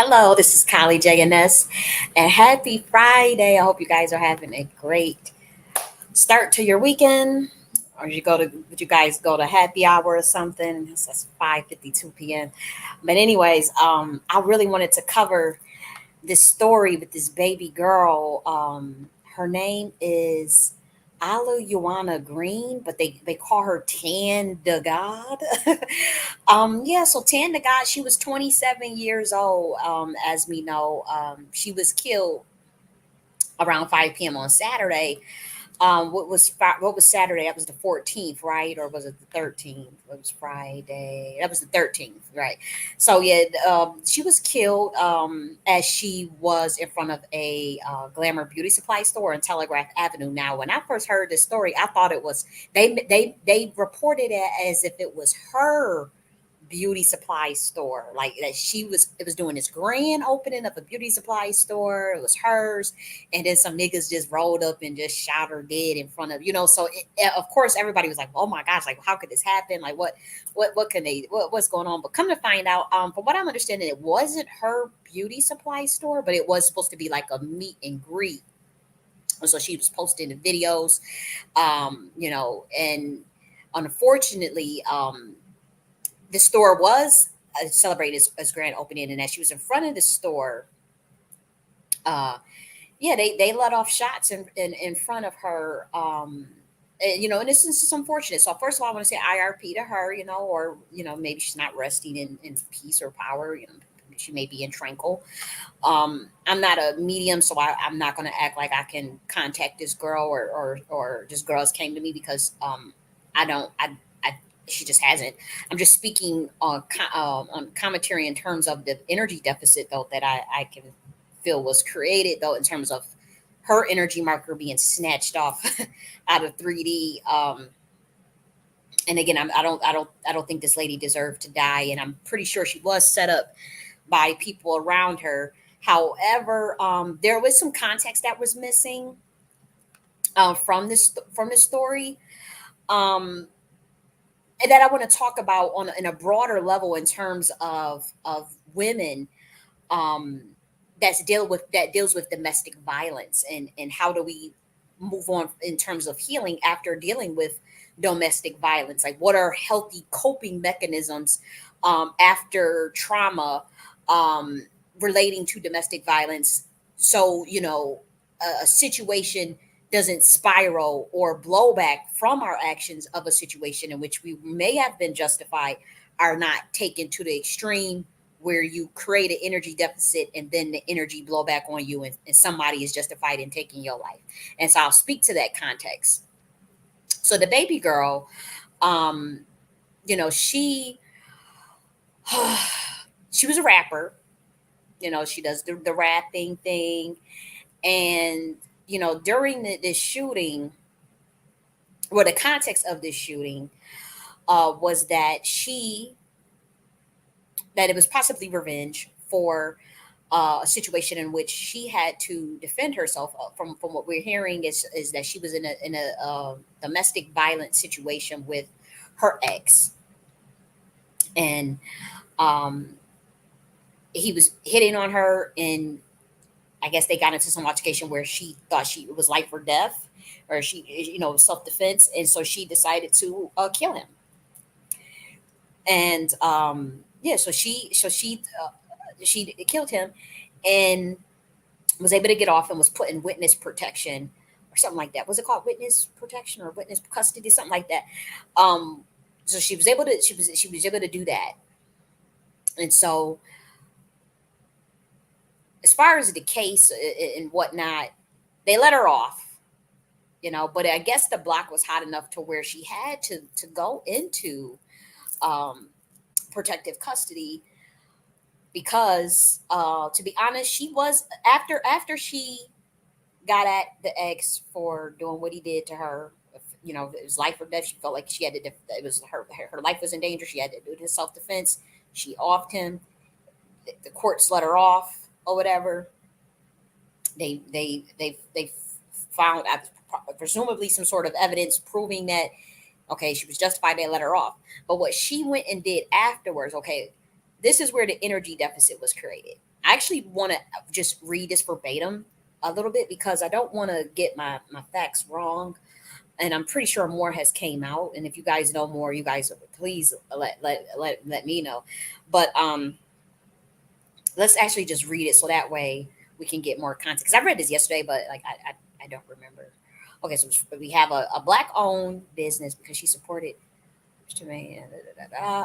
Hello, this is Kylie J.N.S. and happy Friday. I hope you guys are having a great start to your weekend. Or would you guys go to happy hour or something? It's 5:52 p.m. But anyways, I really wanted to cover this story with this baby girl. Her name is Aluana Green, but they call her Tan DaGod. Yeah, so Tan DaGod, she was 27 years old. As we know, she was killed around 5 p.m. on Saturday. What was Saturday? That was the 14th, right? Or was it the 13th? It was Friday. That was the 13th, right? So yeah, she was killed as she was in front of a Glamour beauty supply store on Telegraph Avenue. Now, when I first heard this story, I thought it was they reported it as if it was her beauty supply store, like that it was doing this grand opening of a beauty supply store. It was hers, and then some niggas just rolled up and just shot her dead in front of. So of course everybody was like, oh my gosh, like how could this happen, like what can they what's going on? But come to find out, from what I'm understanding, it wasn't her beauty supply store, but it was supposed to be like a meet and greet. So she was posting the videos, and unfortunately, the store was celebrated as grand opening, and as she was in front of the store, uh, yeah, they let off shots in front of her. And this is just unfortunate. So first of all, I want to say IRP to her, or maybe she's not resting in peace or power. She may be in tranquil. I'm not a medium, so I'm not going to act like I can contact this girl, or this girl has came to me, because I don't. I she just hasn't. I'm just speaking on commentary in terms of the energy deficit, though, that I can feel was created, though, in terms of her energy marker being snatched off out of 3D. And again, I don't think this lady deserved to die, and I'm pretty sure she was set up by people around her. However, there was some context that was missing from this story, um, and that I want to talk about on in a broader level in terms of women, um, that deals with domestic violence, and how do we move on in terms of healing after dealing with domestic violence? Like, what are healthy coping mechanisms after trauma, um, relating to domestic violence, so a situation doesn't spiral or blowback from our actions of a situation in which we may have been justified, are not taken to the extreme where you create an energy deficit and then the energy blow back on you, and somebody is justified in taking your life. And so I'll speak to that context. So the baby girl, um, she she was a rapper. She does the rapping thing. And during this shooting, well, the context of this shooting was that it was possibly revenge for a situation in which she had to defend herself. From what we're hearing, is that she was in a domestic violence situation with her ex, and um, he was hitting on her, and I guess they got into some altercation where she thought it was life or death, or she, self defense, and so she decided to kill him. And yeah, so she killed him, and was able to get off, and was put in witness protection or something like that. Was it called witness protection or witness custody, something like that? Um, so she was able to do that, and so as far as the case and whatnot, they let her off. But I guess the block was hot enough to where she had to go into um, protective custody, because to be honest, she was, after she got at the ex for doing what he did to her. It was life or death. She felt like she had to. It was her life was in danger. She had to do it in self defense. She offed him. The courts let her off or whatever. They found presumably some sort of evidence proving that, okay, she was justified. They let her off. But what she went and did afterwards, okay, this is where the energy deficit was created. I actually want to just read this verbatim a little bit because I don't want to get my facts wrong, and I'm pretty sure more has came out. And if you guys know more, you guys please let me know. But let's actually just read it so that way we can get more context. Because I read this yesterday, but like I don't remember. Okay, so we have a black owned business because she supported to me.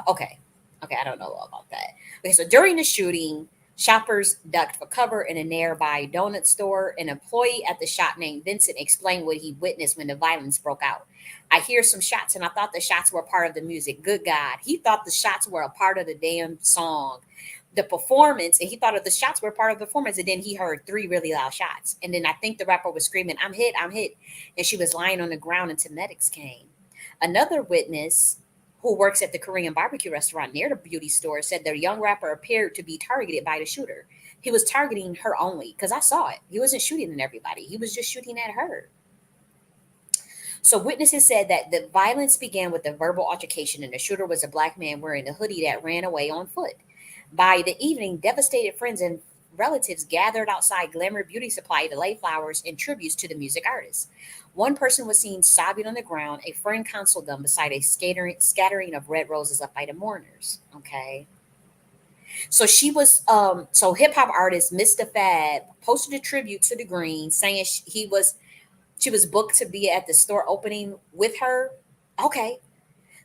Okay. Okay, I don't know about that. Okay, so during the shooting, shoppers ducked for cover in a nearby donut store. An employee at the shop named Vincent explained what he witnessed when the violence broke out. I hear some shots and I thought the shots were part of the music. Good God. He thought the shots were a part of the damn song. The performance, and he thought of the shots were part of the performance, and then he heard three really loud shots. And then I think the rapper was screaming, I'm hit, I'm hit. And she was lying on the ground until medics came. Another witness who works at the Korean barbecue restaurant near the beauty store said the young rapper appeared to be targeted by the shooter. He was targeting her only because I saw it. He wasn't shooting at everybody, he was just shooting at her. So witnesses said that the violence began with a verbal altercation, and the shooter was a black man wearing a hoodie that ran away on foot. By the evening, devastated friends and relatives gathered outside Glamour Beauty Supply to lay flowers and tributes to the music artist. One person was seen sobbing on the ground. A friend counseled them beside a scattering of red roses up by the mourners. Okay. So she was so hip hop artist Mr. Fab posted a tribute to the Green saying she was booked to be at the store opening with her. Okay.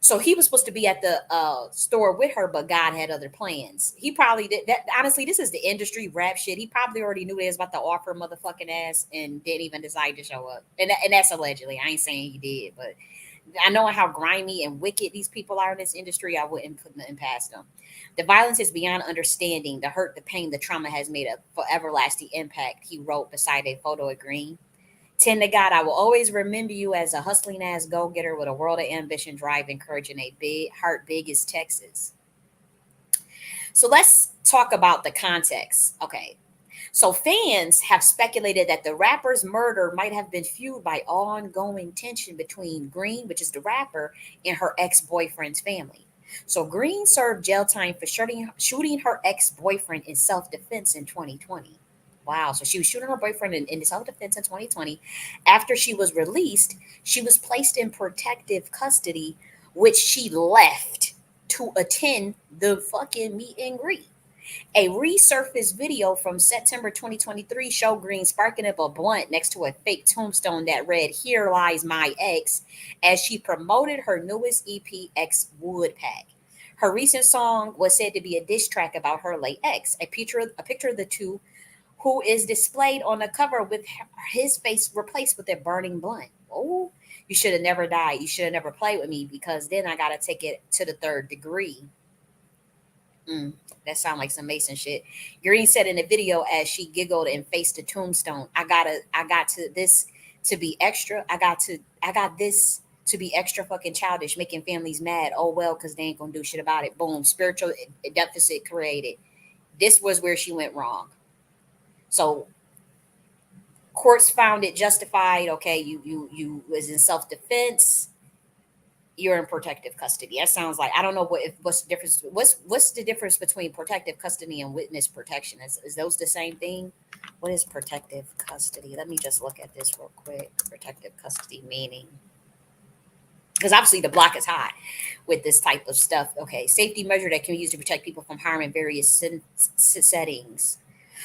So he was supposed to be at the store with her, but God had other plans. He probably did that. Honestly, this is the industry rap shit. He probably already knew they was about to offer motherfucking ass and didn't even decide to show up. And that's allegedly. I ain't saying he did, but I know how grimy and wicked these people are in this industry. I wouldn't put nothing past them. The violence is beyond understanding. The hurt, the pain, the trauma has made a for everlasting impact. He wrote beside a photo of Green. Tend to God, I will always remember you as a hustling ass go getter with a world of ambition, drive, and courage, and a big heart big as Texas. So let's talk about the context. Okay. So fans have speculated that the rapper's murder might have been fueled by ongoing tension between Green, which is the rapper, and her ex-boyfriend's family. So Green served jail time for shooting her ex-boyfriend in self-defense in 2020. Wow. So she was shooting her boyfriend in self-defense in 2020. After she was released, she was placed in protective custody, which she left to attend the fucking meet and greet. A resurfaced video from September 2023 showed Green sparking up a blunt next to a fake tombstone that read, Here Lies My Ex, as she promoted her newest EP, Ex Wood Pack. Her recent song was said to be a diss track about her late ex. A picture of the two, who is displayed on the cover with his face replaced with a burning blunt. Oh, you should have never died. You should have never played with me because then I got to take it to the third degree. Mm, that sounds like some Mason shit. Green said in the video as she giggled and faced the tombstone, I got to this to be extra. I got this to be extra fucking childish, making families mad. Oh well, because they ain't gonna do shit about it. Boom, spiritual deficit created. This was where she went wrong. So courts found it justified. Okay, you was in self defense. You're in protective custody. That sounds like I don't know what's the difference. What's the difference between protective custody and witness protection? Is those the same thing? What is protective custody? Let me just look at this real quick. Protective custody meaning, because obviously the block is hot with this type of stuff. Okay, safety measure that can be used to protect people from harm in various settings.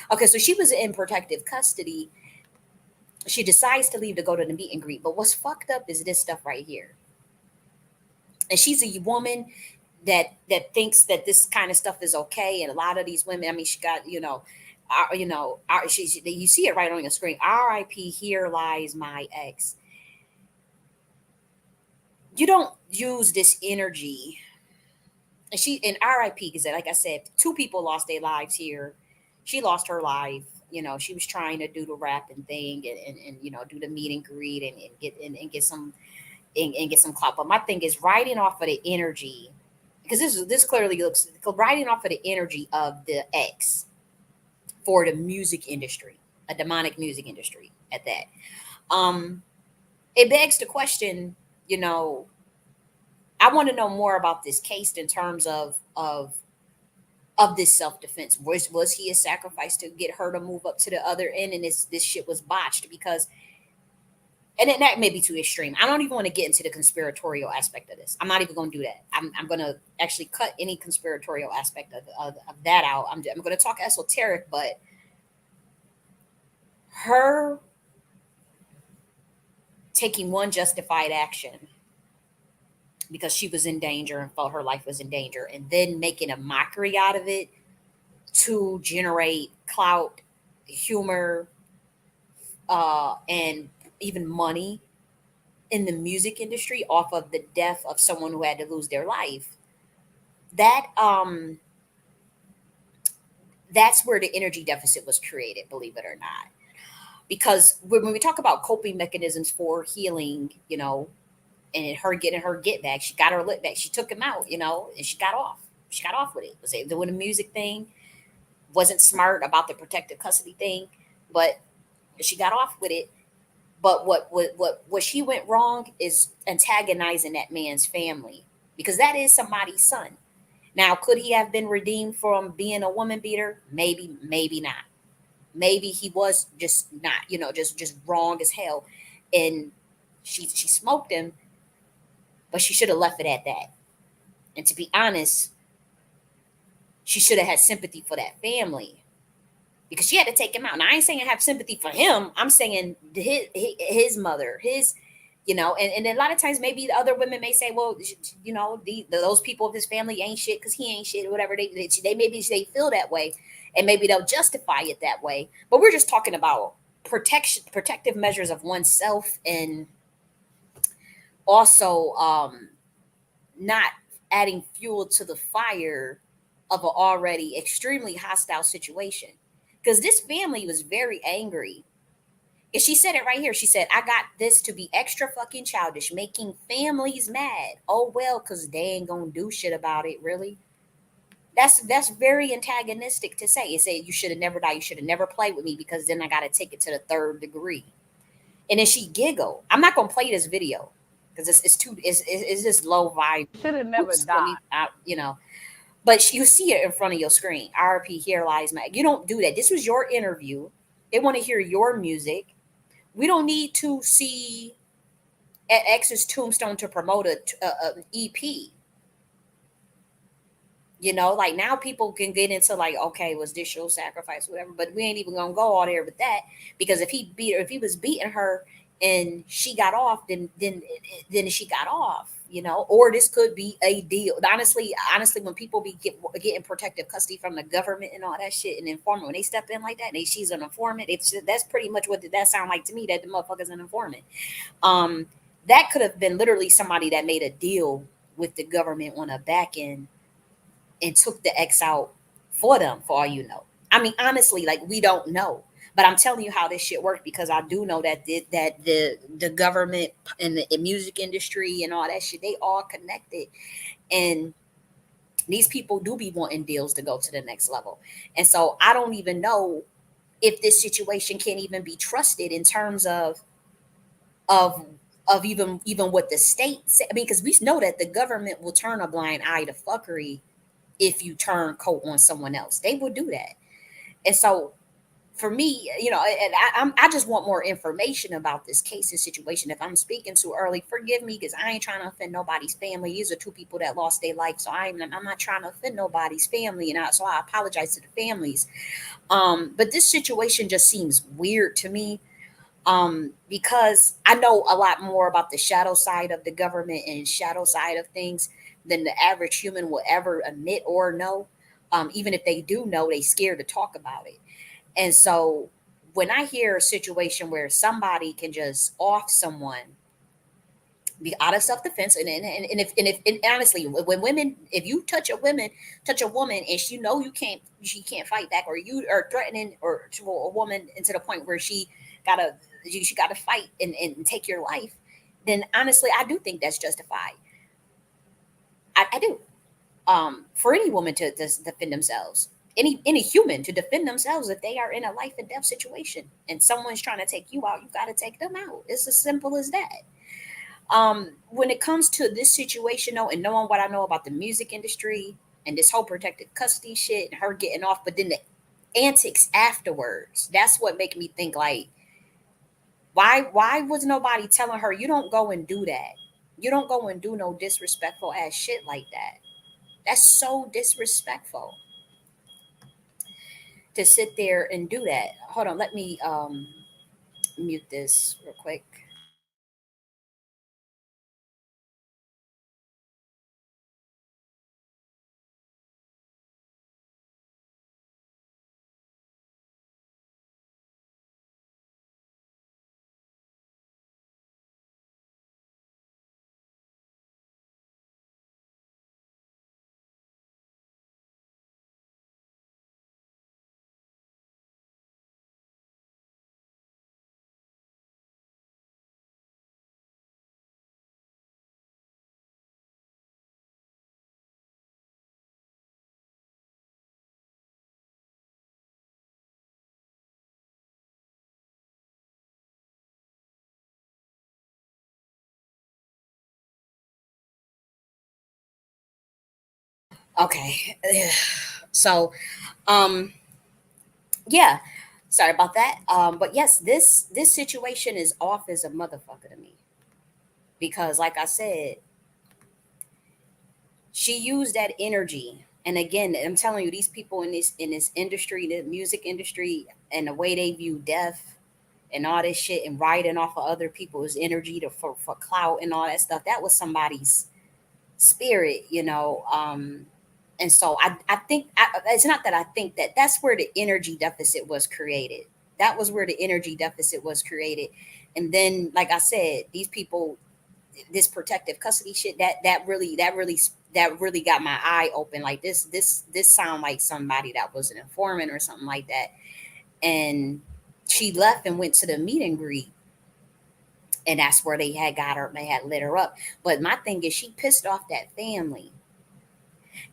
Okay, so she was in protective custody. She decides to leave to go to the meet and greet. But what's fucked up is this stuff right here. And she's a woman that thinks that this kind of stuff is okay. And a lot of these women, I mean, she got she's you see it right on your screen. R.I.P. Here lies my ex. You don't use this energy. And she in R.I.P. because, like I said, two people lost their lives here. She lost her life. She was trying to do the rapping thing and do the meet and greet and get some and get some clout. But my thing is riding off of the energy, because this clearly looks riding off of the energy of the ex for the music industry, a demonic music industry at that. Um, it begs the question, I want to know more about this case in terms of of this self-defense. Was he a sacrifice to get her to move up to the other end, and this shit was botched? Because, and then that may be too extreme. I don't even want to get into the conspiratorial aspect of this. I'm not even going to do that. I'm going to actually cut any conspiratorial aspect of that out. I'm going to talk esoteric, but her taking one justified action because she was in danger and felt her life was in danger, and then making a mockery out of it to generate clout, humor, and even money in the music industry off of the death of someone who had to lose their life. That that's where the energy deficit was created, believe it or not. Because when we talk about coping mechanisms for healing, and her getting her get back, she got her lit back. She took him out, and she got off. She got off with it. Was able doing the music thing. Wasn't smart about the protective custody thing, but she got off with it. But what she went wrong is antagonizing that man's family, because that is somebody's son. Now, could he have been redeemed from being a woman beater? Maybe, maybe not. Maybe he was just not, just wrong as hell. And she smoked him, but she should have left it at that. And to be honest, she should have had sympathy for that family, because she had to take him out. Now, I ain't saying have sympathy for him. I'm saying his mother, and a lot of times maybe the other women may say, well, those people of his family ain't shit because he ain't shit or whatever. They maybe they feel that way, and maybe they'll justify it that way. But we're just talking about protective measures of oneself, and also not adding fuel to the fire of an already extremely hostile situation. Because this family was very angry. And she said it right here. She said, I got this to be extra fucking childish, making families mad. Oh, well, because they ain't going to do shit about it, really. That's very antagonistic to say. It said, you should have never died. You should have never played with me, because then I got to take it to the third degree. And then she giggled. I'm not going to play this video because it's just low vibe. Should have never Oops, let died. me, but you see it in front of your screen. RP, here lies Mag. You don't do that. This was your interview. They want to hear your music. We don't need to see X's tombstone to promote a EP. Like now people can get into like, okay, was this your sacrifice, whatever. But we ain't even gonna go all there with that, because if he was beating her and she got off, then she got off. Or this could be a deal. Honestly, when people getting protective custody from the government and all that shit, and informant, when they step in like that, and she's an informant, that's pretty much what did that sound like to me, that the motherfucker's an informant. Um, that could have been literally somebody that made a deal with the government on a back end and took the X out for them, for all you know. I mean, honestly, like, we don't know. But I'm telling you how this shit worked, because I do know that the government and the music industry and all that shit, they all connected. And these people do be wanting deals to go to the next level. And so I don't even know if this situation can even be trusted in terms of of even what the state say. I mean, because we know that the government will turn a blind eye to fuckery if you turn coat on someone else. They will do that. And so for me, and I just want more information about this case and situation. If I'm speaking too early, forgive me, because I ain't trying to offend nobody's family. These are two people that lost their life, so I'm not trying to offend nobody's family, and so I apologize to the families. But this situation just seems weird to me, because I know a lot more about the shadow side of the government and shadow side of things than the average human will ever admit or know. Even if they do know, they scared to talk about it. And so when I hear a situation where somebody can just off someone, be out of self defense, and honestly, when women, if you touch a woman, and she can't fight back, or you are threatening or to a woman, and to the point where gotta she gotta fight and take your life, then honestly, I do think that's justified. I do. For any woman to defend themselves, any human to defend themselves, if they are in a life and death situation and someone's trying to take you out, you got to take them out. It's as simple as that. When it comes to this situation, though, and knowing what I know about the music industry, and this whole protected custody shit and her getting off, but then the antics afterwards, that's what make me think like, why was nobody telling her you don't go and do that? You don't go and do no disrespectful ass shit like that. That's so disrespectful to sit there and do that. Hold on, let me mute this real quick. Okay. So, um, yeah. Sorry about that. But yes, this situation is off as a motherfucker to me because, like I said, she used that energy. And again, I'm telling you, these people in this industry, the music industry, and the way they view death and all this shit and riding off of other people's energy for clout and all that stuff. That was somebody's spirit, you know. And so I think it's not that I think that that's where the energy deficit was created. That was where the energy deficit was created. And then, like I said, these people, this protective custody shit, that really got my eye open. Like this sound like somebody that was an informant or something like that. And she left and went to the meet and greet, and that's where they had got her. They had lit her up. But my thing is, she pissed off that family.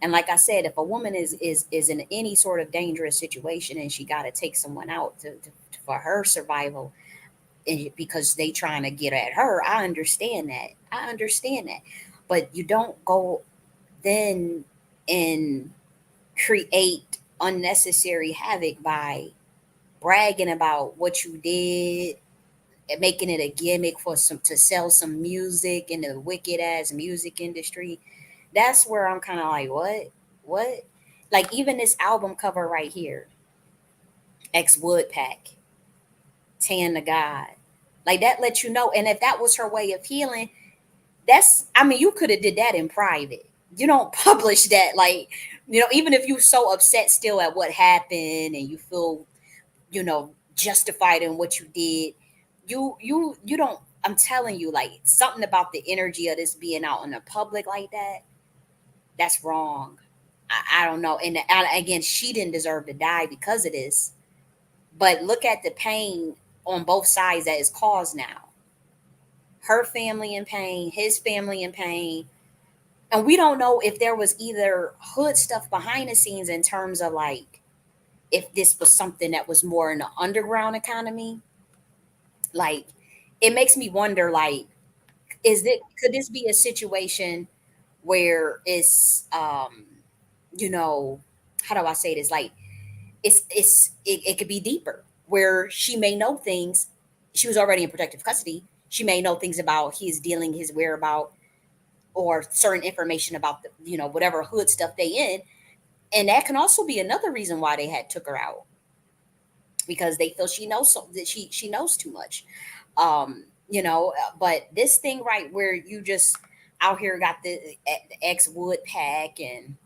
And like I said, if a woman is in any sort of dangerous situation and she got to take someone out for her survival, because they trying to get at her, I understand that. I understand that. But you don't go then and create unnecessary havoc by bragging about what you did and making it a gimmick for some to sell some music in the wicked ass music industry. That's where I'm kind of like, what? Like even this album cover right here, Ex Wood Pack, Tan the God, like that lets you know. And if that was her way of healing, that's, I mean, you could have did that in private. You don't publish that, like, even if you're so upset still at what happened and you feel, justified in what you did, you don't. I'm telling you, like something about the energy of this being out in the public like that, that's wrong. I don't know. And again, she didn't deserve to die because of this. But look at the pain on both sides that is caused now. Her family in pain, his family in pain. And we don't know if there was either hood stuff behind the scenes in terms of like if this was something that was more in the underground economy. Like it makes me wonder, like, could this be a situation where it's you know how do I say this, like it could be deeper where she may know things. She was already in protective custody. She may know things about his dealing, his whereabout, or certain information about the whatever hood stuff they in. And that can also be another reason why they had took her out, because they feel she knows that she knows too much. But this thing right where you just out here got the ex wood pack, and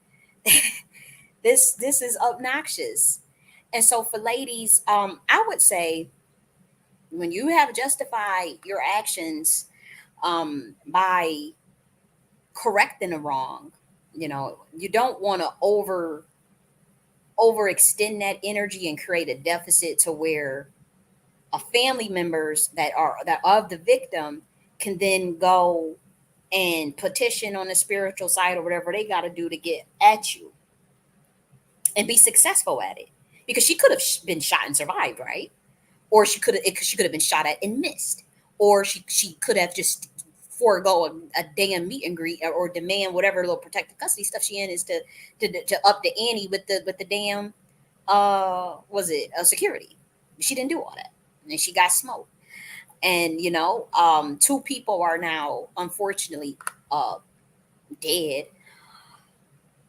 this is obnoxious. And so for ladies, I would say when you have justified your actions by correcting a wrong, you don't want to overextend that energy and create a deficit to where a family members that of the victim can then go and petition on the spiritual side or whatever they got to do to get at you and be successful at it, because she could have been shot and survived, right? Or she could have been shot at and missed, or she could have just forego a damn meet and greet or demand whatever little protective custody stuff she in is to up the ante with the damn was it security. She didn't do all that, and she got smoked. And two people are now unfortunately dead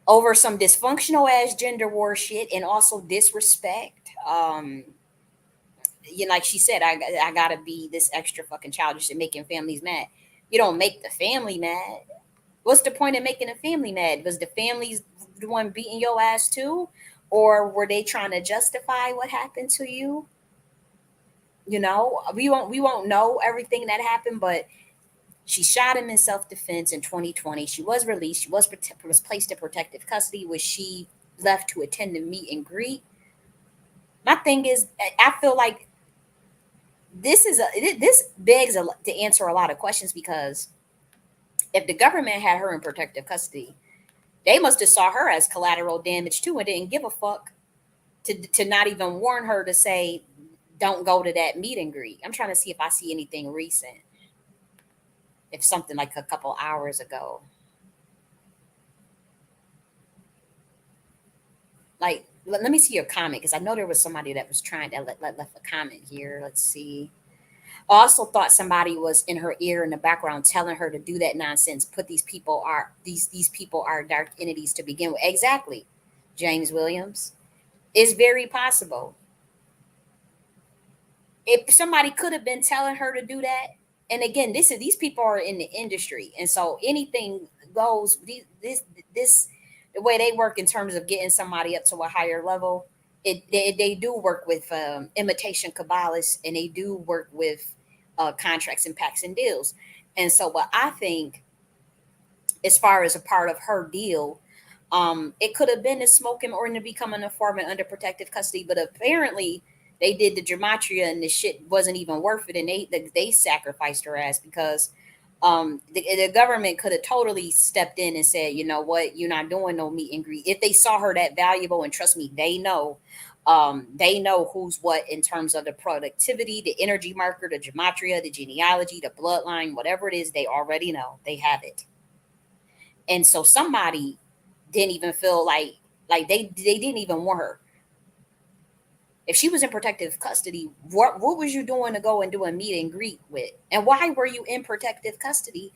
over some dysfunctional ass gender war shit and also disrespect. Like she said, I gotta be this extra fucking childish and making families mad. You don't make the family mad. What's the point of making a family mad? Was the families the one beating your ass too, or were they trying to justify what happened to you? We won't know everything that happened, but she shot him in self defense in 2020. She was released. She was placed in protective custody, which she left to attend the meet and greet. My thing is, I feel like this begs to answer a lot of questions because if the government had her in protective custody, they must have saw her as collateral damage too and didn't give a fuck to not even warn her to say don't go to that meet and greet. I'm trying to see if I see anything recent, if something like a couple hours ago. Like, let me see your comment because I know there was somebody that was trying to left a comment here. Let's see. I also thought somebody was in her ear in the background telling her to do that nonsense. Put these people are dark entities to begin with. Exactly, James Williams. It's very possible. If somebody could have been telling her to do that, and again, these people are in the industry, and so anything goes. This the way they work in terms of getting somebody up to a higher level. They do work with imitation Kabbalists, and they do work with contracts and pacts and deals. And so, what I think, as far as a part of her deal, it could have been to smoke him or to become an informant under protective custody, but apparently they did the gematria and the shit wasn't even worth it, and they sacrificed her ass because the government could have totally stepped in and said, you know what, you're not doing no meet and greet if they saw her that valuable. And trust me, they know who's what in terms of the productivity, the energy marker, the gematria, the genealogy, the bloodline, whatever it is, they already know, they have it. And so somebody didn't even feel like they didn't even want her. If she was in protective custody, what was you doing to go and do a meet and greet with? And why were you in protective custody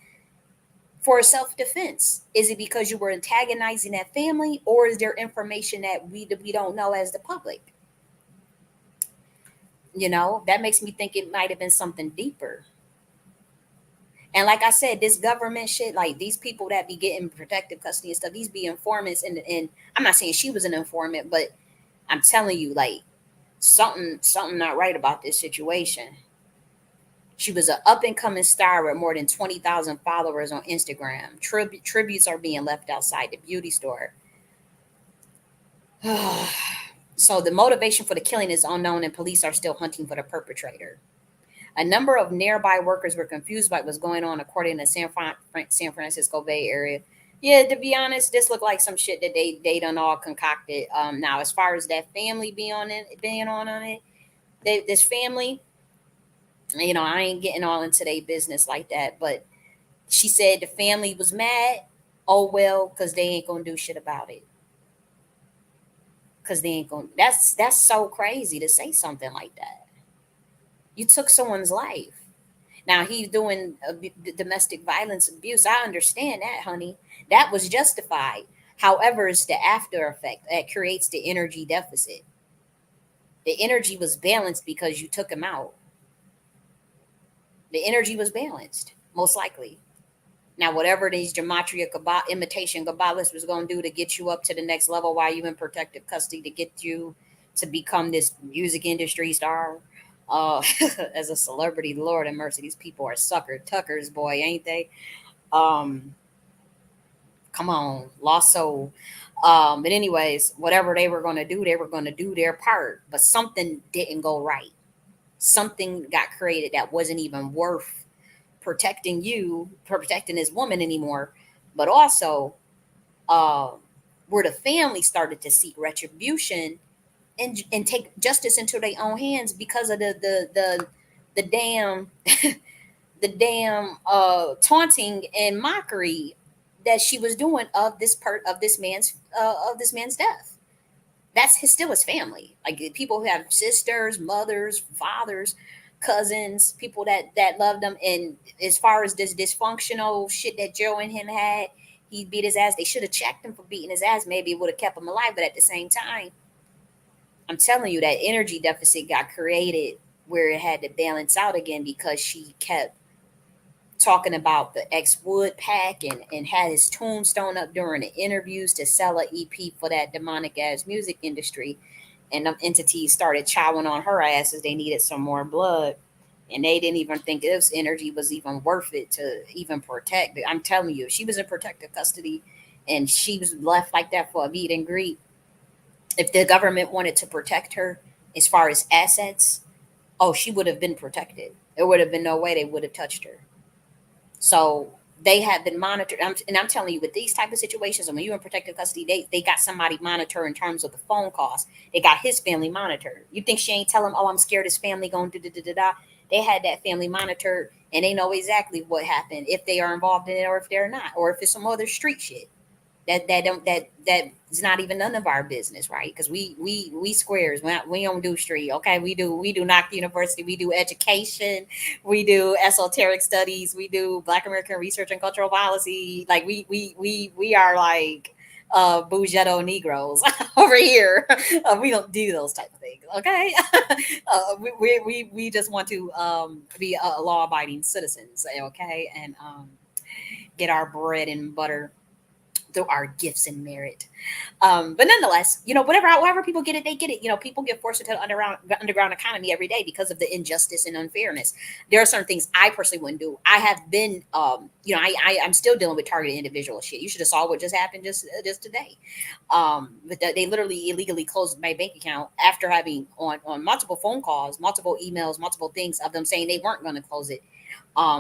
for self defense? Is it because you were antagonizing that family, or is there information that we don't know as the public? That makes me think it might have been something deeper. And like I said, this government shit, like these people that be getting protective custody and stuff, these be informants. And I'm not saying she was an informant, but I'm telling you, like something not right about this situation. She was an up and coming star with more than 20,000 followers on Instagram. Tributes are being left outside the beauty store. So the motivation for the killing is unknown, and police are still hunting for the perpetrator. A number of nearby workers were confused by what was going on, according to San Francisco Bay Area. Yeah, to be honest, this looked like some shit that they done all concocted. Now, as far as that family being on it, this family, I ain't getting all into their business like that. But she said the family was mad. Oh well, because they ain't gonna do shit about it. Because they ain't gonna. That's so crazy to say something like that. You took someone's life. Now he's doing domestic violence abuse. I understand that, honey. That was justified. However, it's the after effect that creates the energy deficit. The energy was balanced because you took him out. The energy was balanced, most likely. Now, whatever these gematria imitation Kabbalists was going to do to get you up to the next level while you in protective custody to get you to become this music industry star, as a celebrity, Lord have mercy, these people are sucker tuckers, boy, ain't they? Um, Come on, lost soul. But anyways, whatever they were going to do, they were going to do their part, but something didn't go right. Something got created that wasn't even worth protecting this woman anymore. But also, uh, where the family started to seek retribution and take justice into their own hands because of the damn the damn taunting and mockery that she was doing of of this man's death. That's still his family. Like people who have sisters, mothers, fathers, cousins, people that loved them. And as far as this dysfunctional shit that Joe and him had, he beat his ass. They should have checked him for beating his ass. Maybe it would have kept him alive. But at the same time, I'm telling you that energy deficit got created where it had to balance out again because she kept talking about the ex Wood pack and had his tombstone up during the interviews to sell a EP for that demonic ass music industry. And them entities started chowing on her ass as they needed some more blood. And they didn't even think this energy was even worth it to even protect. I'm telling you, if she was in protective custody and she was left like that for a meet and greet, if the government wanted to protect her as far as assets, oh, she would have been protected. There would have been no way they would have touched her. So they have been monitored. And I'm telling you, with these type of situations, and when you're in protective custody, they got somebody monitored in terms of the phone calls. They got his family monitored. You think she ain't tell him, oh, I'm scared his family going da da da da da. They had that family monitored, and they know exactly what happened if they are involved in it or if they're not, or if it's some other street shit that is not even none of our business, right? Because we squares, we don't do street, okay? We do Knox University, we do education, we do esoteric studies, we do Black American research and cultural policy. Like we are like Bougetto Negroes over here. We don't do those type of things, okay? We just want to be law abiding citizens, okay, and get our bread and butter through our gifts and merit. But nonetheless, however people get it, they get it. People get forced into the underground economy every day because of the injustice and unfairness. There are certain things I personally wouldn't do. I have been, I'm still dealing with targeted individual shit. You should have saw what just happened just today. But they literally illegally closed my bank account after having on multiple phone calls, multiple emails, multiple things of them saying they weren't going to close it.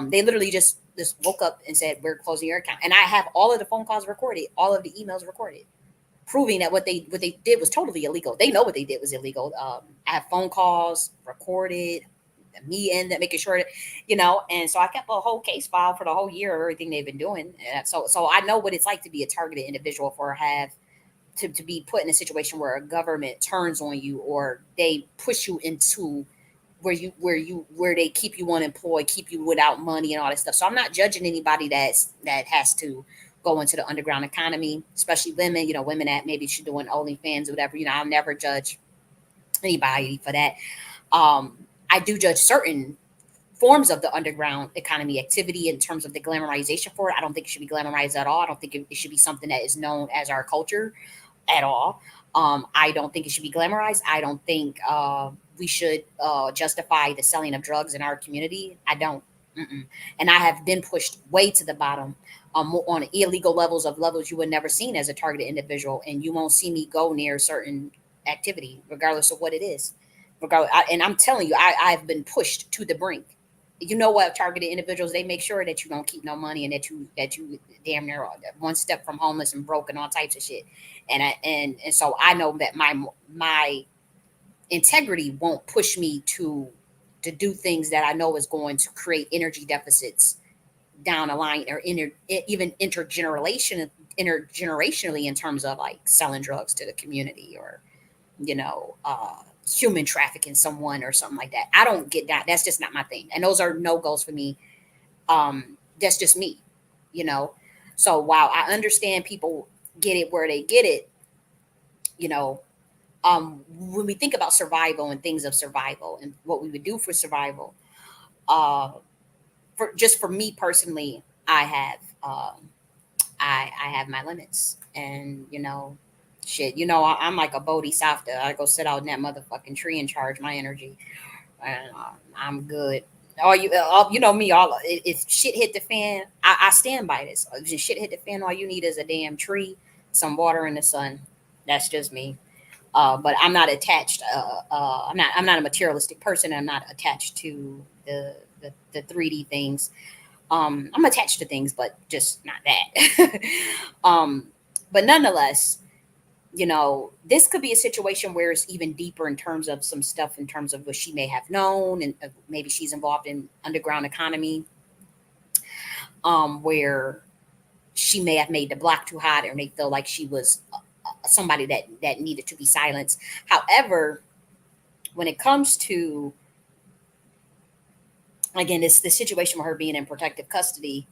They literally just woke up and said, we're closing your account. And I have all of the phone calls recorded, all of the emails recorded, proving that what they did was totally illegal. They know what they did was illegal. I have phone calls recorded, me and that making sure that, and so I kept a whole case file for the whole year of everything they've been doing. So I know what it's like to be a targeted individual for have to be put in a situation where a government turns on you or they push you into where they keep you unemployed, keep you without money and all that stuff. So I'm not judging anybody that has to go into the underground economy, especially women, women that maybe should doing OnlyFans or whatever. I'll never judge anybody for that. I do judge certain forms of the underground economy activity in terms of the glamorization for it. I don't think it should be glamorized at all. I don't think it should be something that is known as our culture at all. I don't think it should be glamorized. I don't think we should justify the selling of drugs in our community. I don't. Mm-mm. And I have been pushed way to the bottom on illegal levels you would never seen as a targeted individual, and you won't see me go near certain activity, regardless of what it is. And I'm telling you, I've been pushed to the brink. What targeted individuals, they make sure that you don't keep no money and that you damn near one step from homeless and broke and all types of shit. And so I know that my integrity won't push me to do things that I know is going to create energy deficits down the line or even intergenerationally in terms of like selling drugs to the community or you know uh human trafficking someone or something like that. I don't get that. That's just not my thing, and those are no goals for me. That's just me, you know so while I understand people get it where they get it, you know when we think about survival and things of survival and what we would do for survival, uh for me personally, I have I have my limits, and shit. I'm like a bodhisattva. I go sit out in that motherfucking tree and charge my energy, and I'm good. You know me. If shit hit the fan, I stand by this. If shit hit the fan, all you need is a damn tree, some water, and the sun. That's just me. But I'm not attached. I'm not a materialistic person. I'm not attached to the 3D things. I'm attached to things, but just not that. um, but nonetheless, this could be a situation where it's even deeper in terms of some stuff in terms of what she may have known, and maybe she's involved in underground economy. where she may have made the block too hot, or they feel like she was somebody that needed to be silenced. However, when it comes to, again, this the situation with her being in protective custody,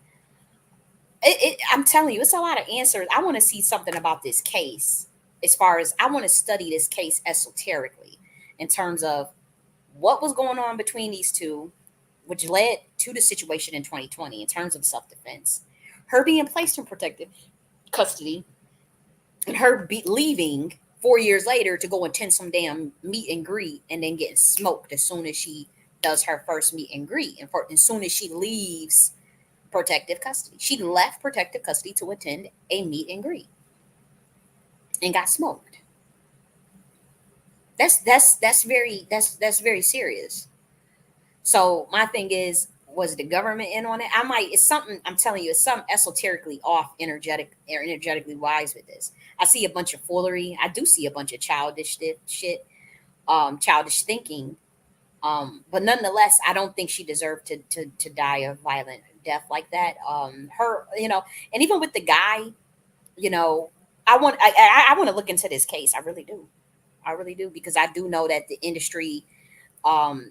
I'm telling you, it's a lot of answers. I want to see something about this case. As far as I want to study this case esoterically, in terms of what was going on between these two, which led to the situation in 2020 in terms of self defense, her being placed in protective custody, and her leaving 4 years later to go attend some damn meet and greet, and then getting smoked as soon as she does her first meet and greet, and as soon as she leaves protective custody. She left protective custody to attend a meet and greet and got smoked. That's very serious. So my thing is, was the government in on it? I might. It's something. I'm telling you, it's something esoterically off, energetically wise with this. I see a bunch of foolery. I do see a bunch of childish shit, childish thinking. But nonetheless, I don't think she deserved to die a violent death like that. Her, and even with the guy, you know, I want to look into this case. I really do. I really do, because I do know that the industry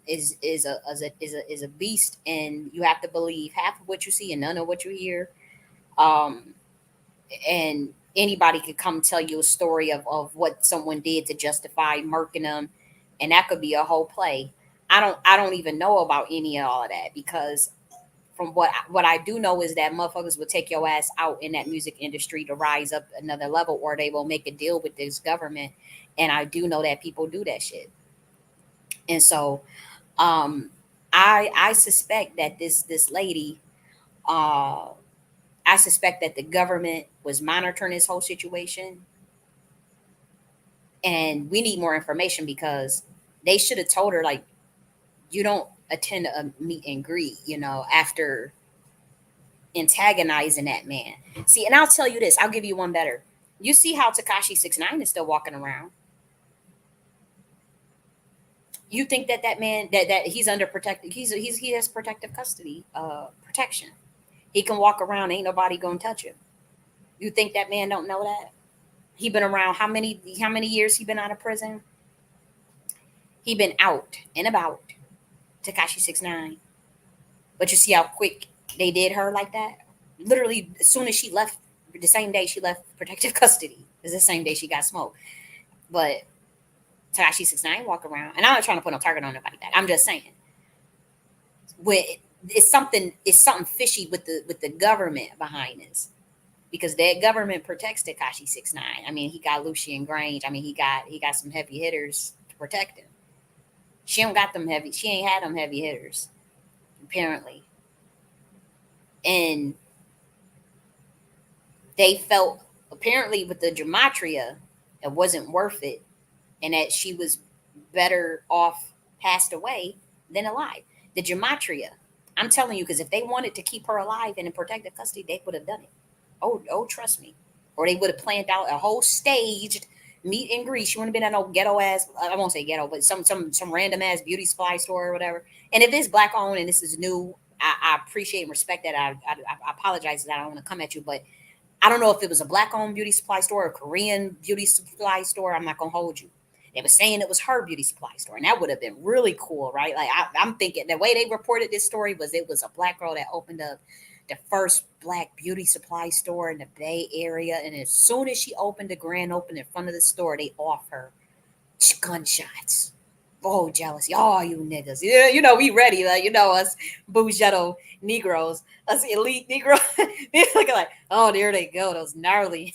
is a beast, and you have to believe half of what you see and none of what you hear. Um, and anybody could come tell you a story of what someone did to justify murking them, and that could be a whole play. I don't even know about any of all of that, because from what I do know is that motherfuckers will take your ass out in that music industry to rise up another level, or they will make a deal with this government. And I do know that people do that shit. And so um I suspect that this lady, uh I suspect that the government was monitoring this whole situation, and we need more information, because they should have told her, like, you don't attend a meet and greet, after antagonizing that man. See, and I'll tell you this, I'll give you one better. You see how Takashi 6ix9ine is still walking around. You think that man that he's under protective, he has protective custody, protection. He can walk around, ain't nobody gonna touch him. You think that man don't know that? He been around how many years he been out of prison? He been out and about, Takashi 6ix9ine. But you see how quick they did her like that? Literally, as soon as she left, the same day she left protective custody is the same day she got smoked. But Takashi 6ix9ine walk around, and I'm not trying to put no target on nobody. That I'm just saying, with it's something fishy with the government behind this, because that government protects Takashi 6ix9ine. I mean, he got Lucian Grange. I mean, he got some heavy hitters to protect him. She don't got them heavy. She ain't had them heavy hitters apparently, and they felt, apparently, with the gematria, it wasn't worth it, and that she was better off passed away than alive. The gematria, I'm telling you, because if they wanted to keep her alive and in protective custody, they would have done it. Oh, trust me. Or they would have planned out a whole staged meet and greet. She wouldn't have been at no ghetto ass. I won't say ghetto, but some random ass beauty supply store or whatever. And if it's black owned and this is new, I appreciate and respect that. I apologize that I don't want to come at you, but I don't know if it was a black owned beauty supply store or a Korean beauty supply store. I'm not gonna hold you. They were saying it was her beauty supply store, and that would have been really cool, right? Like I'm thinking the way they reported this story was it was a black girl that opened up the first black beauty supply store in the Bay Area, and as soon as she opened the grand open in front of the store, they off her gunshots. Oh, jealousy. Oh, you niggas. Yeah, we ready. Like, us Bujetto Negroes, us elite Negroes. They're looking like, oh, there they go. Those gnarly.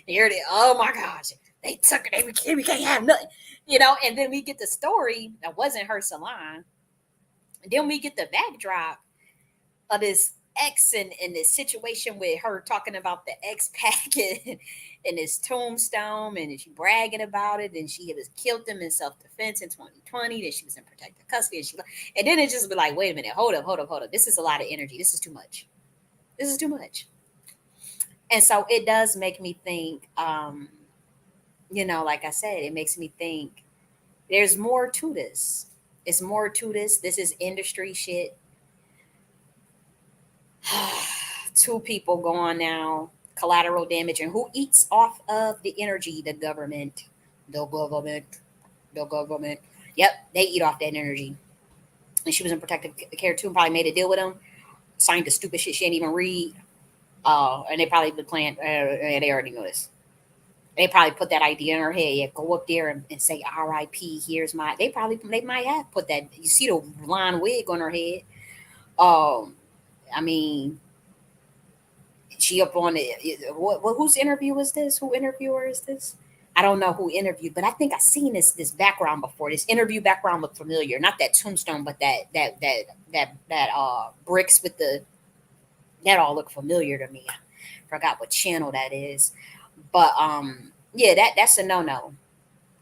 Here they, oh my gosh. They took it. We can't have nothing. And then we get the story that wasn't her salon. And then we get the backdrop of this ex in this situation with her talking about the ex packet in this tombstone, and she bragging about it, and she was killed him in self-defense in 2020, that she was in protective custody, and then it just be like, wait a minute, hold up, this is a lot of energy, this is too much, and so it does make me think, like I said, it makes me think there's more to this. It's more to this. This is industry shit. Two people gone now, collateral damage. And who eats off of the energy? The government. The government. The government. Yep, they eat off that energy. And she was in protective care too, and probably made a deal with them, signed the stupid shit she didn't even read. And they probably been playing, and they already know this. They probably put that idea in her head. Yeah, go up there and say R.I.P. Here's my. They might have put that. You see the blonde wig on her head. Um, I mean, she up on it. What whose interview was this? Who interviewer is this? I don't know who interviewed, but I think I seen this background before. This interview background looked familiar. Not that tombstone, but that bricks with the that all looked familiar to me. I forgot what channel that is, but yeah, that's a no no.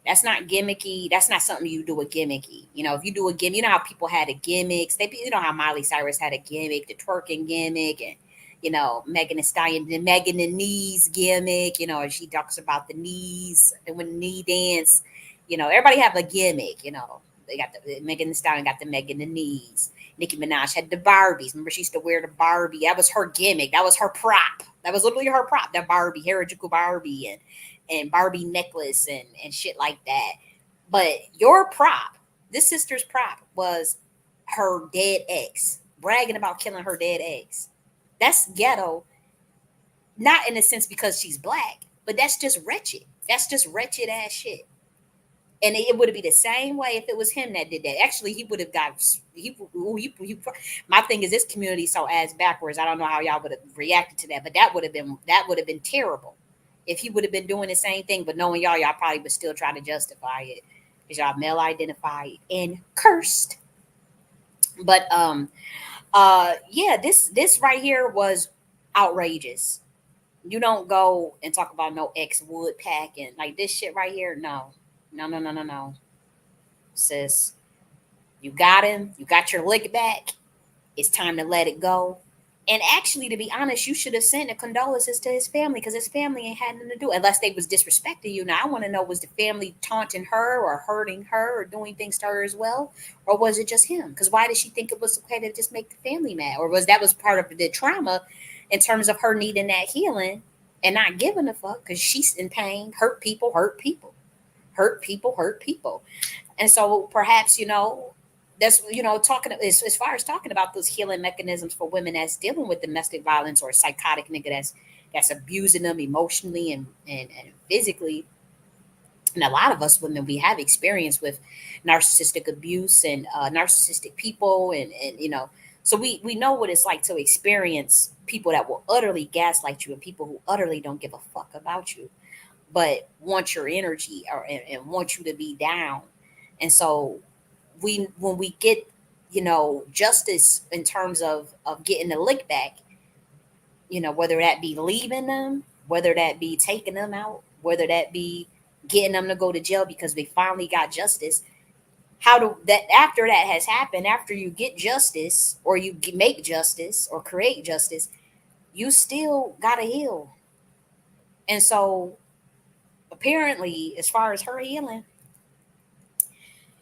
That's not gimmicky. That's not something you do a gimmicky. If you do a gimmick, you know how people had a gimmicks. You know how Miley Cyrus had a gimmick, the twerking gimmick, and Megan Thee Stallion, the Megan the knees gimmick. And she talks about the knees and when the knee dance. Everybody have a gimmick. They got the Megan Thee Stallion got the Megan the knees. Nicki Minaj had the Barbies. Remember, she used to wear the Barbie. That was her gimmick. That was her prop. That was literally her prop. That Barbie, Harajuku Barbie, and Barbie necklace and shit like that. But your prop, this sister's prop, was her dead ex, bragging about killing her dead ex. That's ghetto, not in a sense because she's black, but that's just wretched. That's just wretched ass shit. And it would be the same way if it was him that did that. Actually, he would have got my thing is this community so ass backwards. I don't know how y'all would have reacted to that, but that would have been terrible if he would have been doing the same thing. But knowing y'all probably would still try to justify it because y'all male identified and cursed. But yeah, this right here was outrageous. You don't go and talk about no ex wood packing like this shit right here. No, no, no, no, no, no, sis. You got him. You got your lick back. It's time to let it go. And actually, to be honest, you should have sent the condolences to his family because his family ain't had nothing to do unless they was disrespecting you. Now I want to know, was the family taunting her or hurting her or doing things to her as well, or was it just him? Because why did she think it was okay to just make the family mad, or was part of the trauma in terms of her needing that healing and not giving a fuck because she's in pain? Hurt people, hurt people, hurt people, hurt people. And so perhaps, that's, talking as far as talking about those healing mechanisms for women that's dealing with domestic violence or a psychotic nigga that's abusing them emotionally and physically. And a lot of us women, we have experience with narcissistic abuse and narcissistic people. And so we know what it's like to experience people that will utterly gaslight you and people who utterly don't give a fuck about you, but want your energy and want you to be down. And so when we get justice in terms of getting the lick back, whether that be leaving them, whether that be taking them out, whether that be getting them to go to jail because they finally got justice. How do that after that has happened, after you get justice or you make justice or create justice, you still gotta heal. And so apparently, as far as her healing,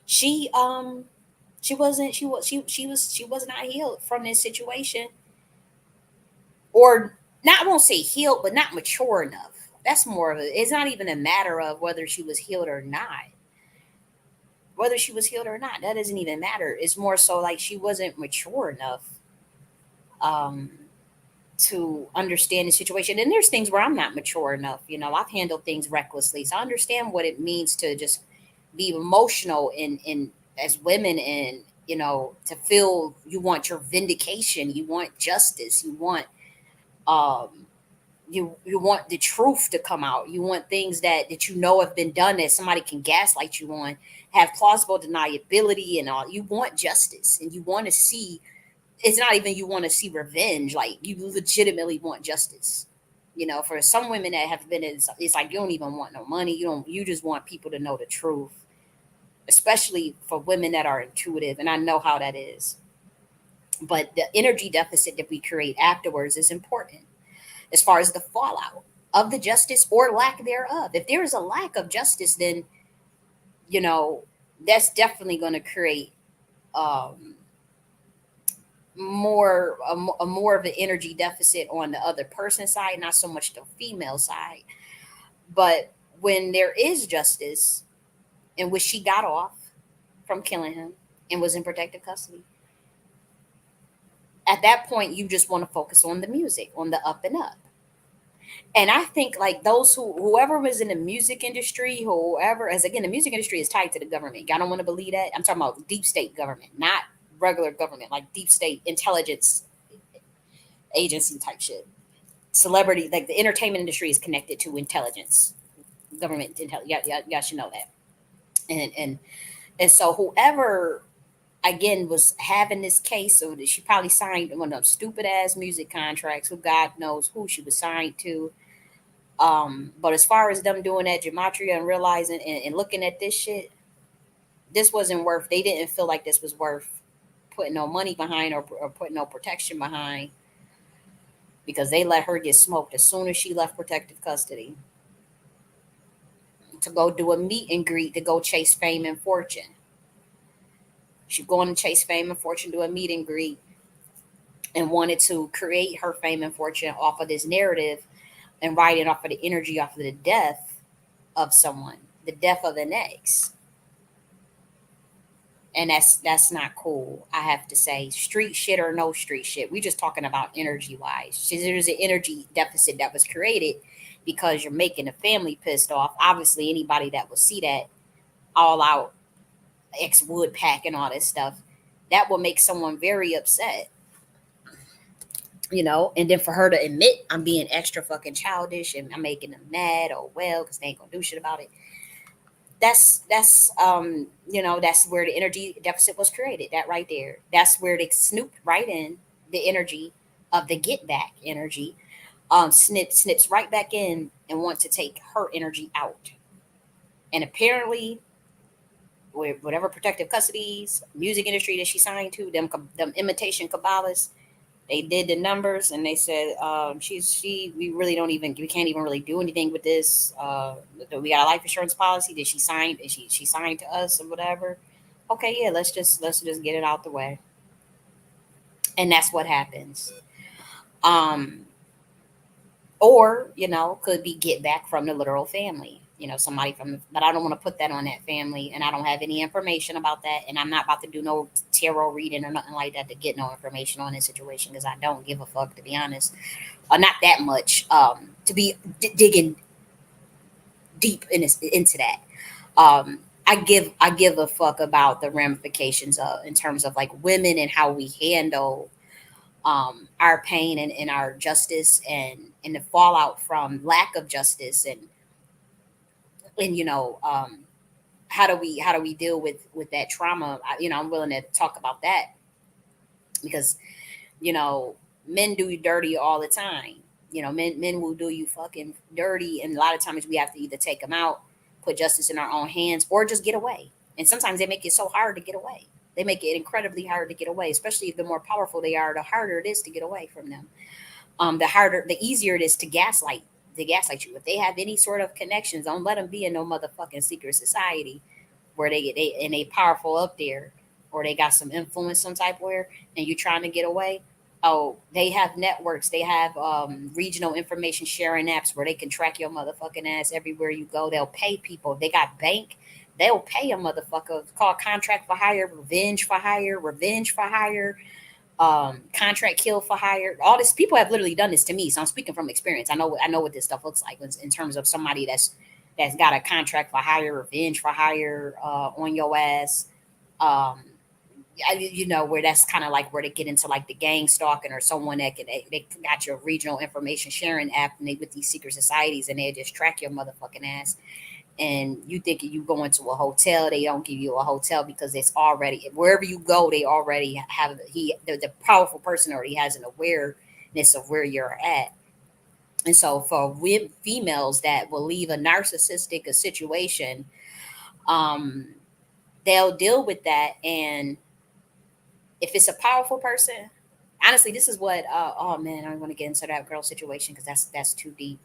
she she wasn't she was not healed from this situation, or not, I won't say healed, but not mature enough. That's more of it's not even a matter of whether she was healed or not. Whether she was healed or not, that doesn't even matter. It's more so like she wasn't mature enough um to understand the situation. And there's things where I'm not mature enough. I've handled things recklessly. So I understand what it means to just be emotional in as women, and to feel you want your vindication, you want justice, um you want the truth to come out, you want things that have been done that somebody can gaslight you on, have plausible deniability and all. You want justice, and you want to see, it's not even you want to see revenge, like you legitimately want justice. For some women that have been in, it's like you don't even want no money, you just want people to know the truth, especially for women that are intuitive, and I know how that is. But the energy deficit that we create afterwards is important as far as the fallout of the justice or lack thereof. If there is a lack of justice, then you know that's definitely going to create um, more of an energy deficit on the other person's side, not so much the female side. But when there is justice, in which she got off from killing him and was in protective custody, at that point you just want to focus on the music, on the up and up. And I think like those whoever was in the music industry, whoever, as again, the music industry is tied to the government. Y'all don't want to believe that. I'm talking about deep state government, not regular government, like deep state intelligence agency type shit. Celebrity, like the entertainment industry is connected to intelligence, government intelligence. Y'all should know that. And so whoever again was having this case, so that she probably signed one of those stupid ass music contracts. Who God knows who she was signed to. But as far as them doing that gematria and realizing and looking at this shit, this wasn't worth. They didn't feel like this was worth putting no money behind or putting no protection behind, because they let her get smoked as soon as she left protective custody to go do a meet and greet to go chase fame and fortune. She's going to chase fame and fortune, do a meet and greet, and wanted to create her fame and fortune off of this narrative and write it off of the energy off of the death of someone, the death of an ex. And that's not cool. I have to say, street shit or no street shit. We just talking about energy wise. There's an energy deficit that was created because you're making the family pissed off. Obviously, anybody that will see that all out ex wood pack and all this stuff, that will make someone very upset. And then for her to admit I'm being extra fucking childish and I'm making them mad, oh well, because they ain't gonna do shit about it. That's where the energy deficit was created. That right there. That's where they snooped right in the energy of the get back energy. Snips right back in and want to take her energy out. And apparently, with whatever protective custodies, music industry that she signed to, them imitation Kabbalists, they did the numbers and they said, we can't even really do anything with this. We got a life insurance policy that she signed, and she signed to us or whatever. Okay, yeah, let's just get it out the way. And that's what happens. Um, or could be get back from the literal family, somebody but I don't want to put that on that family, and I don't have any information about that, and I'm not about to do no tarot reading or nothing like that to get no information on this situation, because I don't give a fuck, to be honest, or not that much, to be digging deep into that. I give a fuck about the ramifications of, in terms of like women and how we handle our pain and our justice, and the fallout from lack of justice, and how do we deal with that trauma. I'm willing to talk about that, because you know men do you dirty all the time. Men will do you fucking dirty, and a lot of times we have to either take them out, put justice in our own hands, or just get away. And sometimes they make it so hard to get away. They make it incredibly hard to get away, especially the more powerful they are, the harder it is to get away from them. The easier it is to gaslight you. If they have any sort of connections, don't let them be in no motherfucking secret society where they powerful up there, or they got some influence some type where, and you trying to get away. Oh, they have networks. They have regional information sharing apps where they can track your motherfucking ass everywhere you go. They'll pay people. If they got bank, they'll pay a motherfucker. It's called contract for hire, revenge for hire, contract kill for hire. All this, people have literally done this to me, so I'm speaking from experience. I know what this stuff looks like in terms of somebody that's got a contract for hire, revenge for hire on your ass. Um, where that's kind of like where they get into like the gang stalking, or someone that they got your regional information sharing app, and they with these secret societies, and they just track your motherfucking ass. And you think you go into a hotel, they don't give you a hotel, because it's already, wherever you go, they already have the powerful person already has an awareness of where you're at. And so for females that will leave a narcissistic a situation, um, they'll deal with that. And if it's a powerful person, honestly, this is what oh man, I don't want to get into that girl situation, because that's too deep.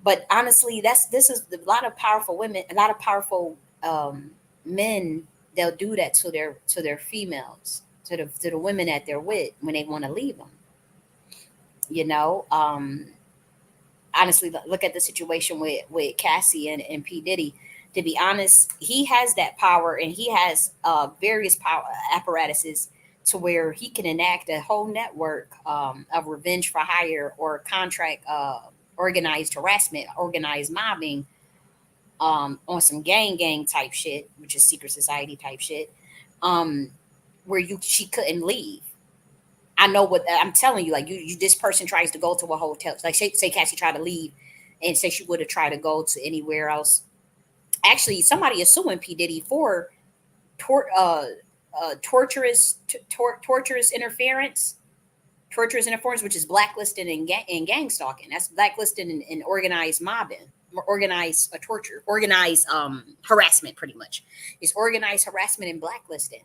But honestly, this is a lot of powerful women, a lot of powerful men. They'll do that to their females, to the women that they're with when they want to leave them. You know, honestly, look at the situation with Cassie and P Diddy. To be honest, he has that power, and he has various power apparatuses to where he can enact a whole network of revenge for hire or contract organized harassment, organized mobbing, on some gang type shit, which is secret society type shit, um, where you she couldn't leave. I know what I'm telling you. Like you this person tries to go to a hotel. Like say Cassie tried to leave, and say she would have tried to go to anywhere else. Actually, somebody is suing P Diddy for tor- uh, torturous interference, which is blacklisted in gang stalking. That's blacklisted in organized mobbing, organized torture, organized harassment. Pretty much, it's organized harassment and blacklisted.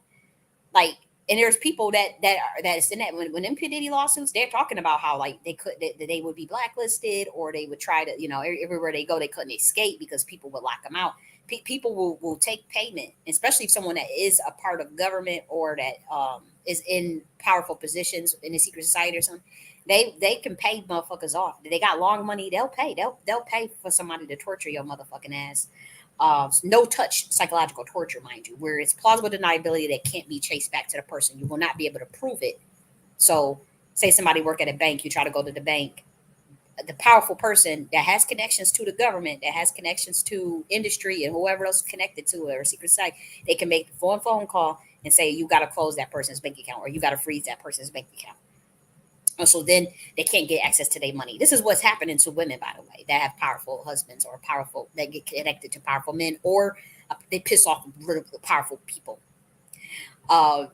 Like, and there's people that's in that when them P Diddy lawsuits, they're talking about how like that they would be blacklisted, or they would try to, everywhere they go they couldn't escape because people would lock them out. People will take payment, especially if someone that is a part of government or that is in powerful positions in the secret society or something. They can pay motherfuckers off. They got long money. They'll pay. They'll pay for somebody to torture your motherfucking ass. No touch psychological torture, mind you, where it's plausible deniability that can't be traced back to the person. You will not be able to prove it. So, say somebody work at a bank, you try to go to the bank. The powerful person that has connections to the government, that has connections to industry and whoever else is connected to it or secret society, they can make one phone call and say you got to close that person's bank account or you got to freeze that person's bank account. And so then they can't get access to their money. This is what's happening to women, by the way, that have powerful husbands or powerful that get connected to powerful men, or they piss off really powerful people. Uh,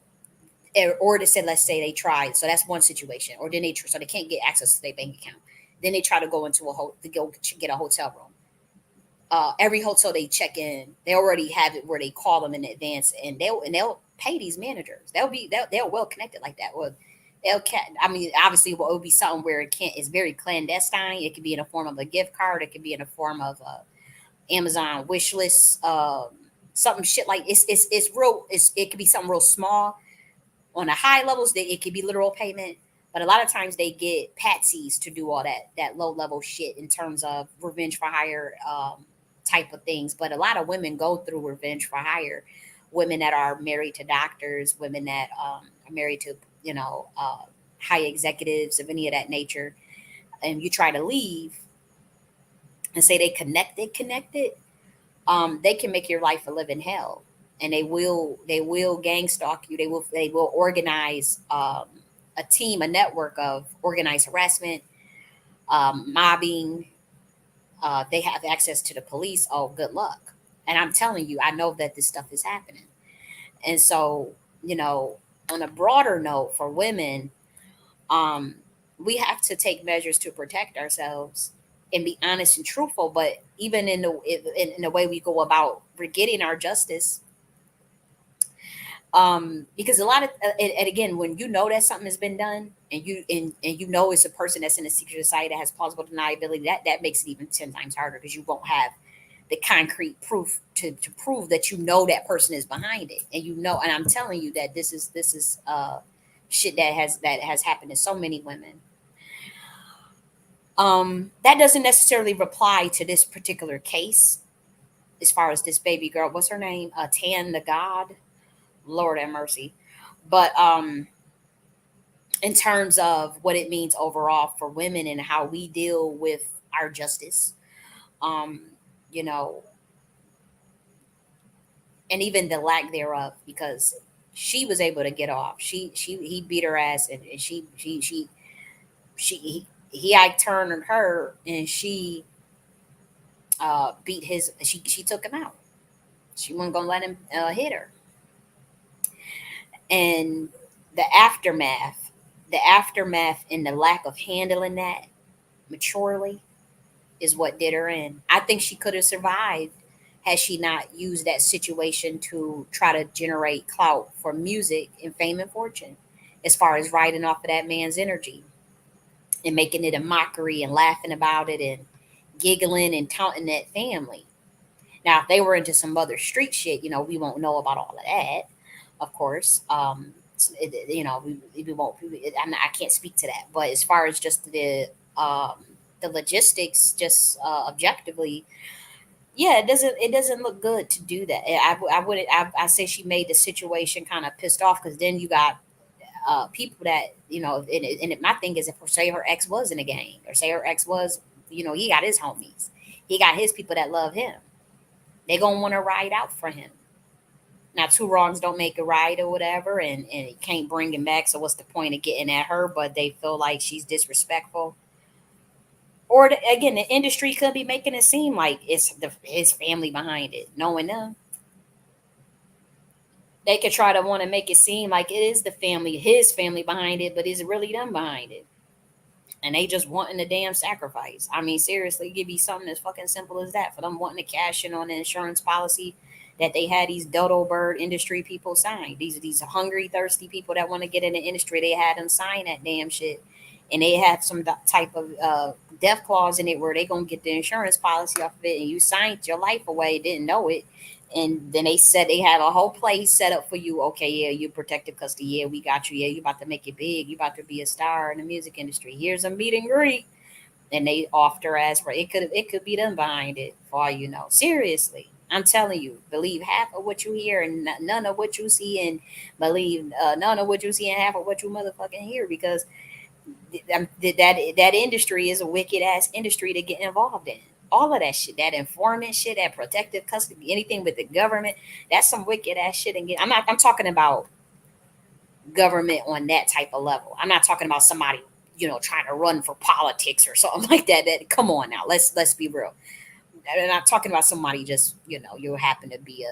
or to say, let's say they tried, so that's one situation. Or then so they can't get access to their bank account. Then they try to go into to go get a hotel room. Every hotel they check in, they already have it where they call them in advance, and they'll pay these managers. They're well connected like that. Well, I mean, obviously, it will be something where it can't. It's very clandestine. It could be in a form of a gift card. It could be in a form of a Amazon wish list. Something shit like it's real. It could be something real small. On the high levels, it could be literal payment. But a lot of times they get patsies to do all that low level shit in terms of revenge for hire type of things. But a lot of women go through revenge for hire. Women that are married to doctors, women that are married to high executives of any of that nature, and you try to leave and say connected, they can make your life a living hell, and they will gang stalk you. They will organize a team, a network of organized harassment, mobbing. They have access to the police. Oh, good luck. And I'm telling you, I know that this stuff is happening. And so, you know, on a broader note for women, um, we have to take measures to protect ourselves and be honest and truthful. But even in the way we go about getting our justice, because a lot of and again, when you know that something has been done, and you know it's a person that's in a secret society that has plausible deniability, that makes it even 10 times harder because you won't have the concrete proof to prove that that person is behind it. And I'm telling you that this is shit that has happened to so many women. That doesn't necessarily reply to this particular case as far as this baby girl. What's her name? Tan the God. Lord have mercy. But in terms of what it means overall for women and how we deal with our justice, um, you know, and even the lack thereof, because she was able to get off. He beat her ass, and he I turned her, and she beat his. She took him out. She wasn't gonna let him hit her. And the aftermath, and the lack of handling that maturely is what did her in. I think she could have survived had she not used that situation to try to generate clout for music and fame and fortune, as far as riding off of that man's energy and making it a mockery and laughing about it and giggling and taunting that family. Now, if they were into some other street shit, we won't know about all of that, of course. we won't. I can't speak to that. But as far as just the logistics, just objectively, yeah, it doesn't look good to do that. I would I say she made the situation kind of pissed off because then you got people that my thing is if say her ex was in a gang or say her ex was he got his homies, he got his people that love him. They gonna want to ride out for him. Now, two wrongs don't make a right or whatever, and it can't bring him back. So, what's the point of getting at her? But they feel like she's disrespectful. Or again, the industry could be making it seem like it's his family behind it. Knowing them, they could try to want to make it seem like it is his family behind it, but it's really them behind it. And they just wanting the damn sacrifice. I mean, seriously, give you something as fucking simple as that for them wanting to cash in on the insurance policy that they had these dodo bird industry people sign. These hungry, thirsty people that want to get in the industry. They had them sign that damn shit, and they had some type of death clause in it where they gonna get the insurance policy off of it, and you signed your life away, didn't know it. And then they said they have a whole place set up for you. Okay, yeah, you protective custody. Yeah, we got you. Yeah, you about to make it big. You about to be a star in the music industry. Here's a meet and greet. And they offed her ass for it could be them behind it for all you know. Seriously. I'm telling you, believe half of what you hear and none of what you see, and believe none of what you see and half of what you motherfucking hear because that industry is a wicked ass industry to get involved in. All of that shit, that informant shit, that protective custody, anything with the government, that's some wicked ass shit. And I'm talking about government on that type of level. I'm not talking about somebody trying to run for politics or something like that. That come on now, let's be real. I'm not talking about somebody just you happen to be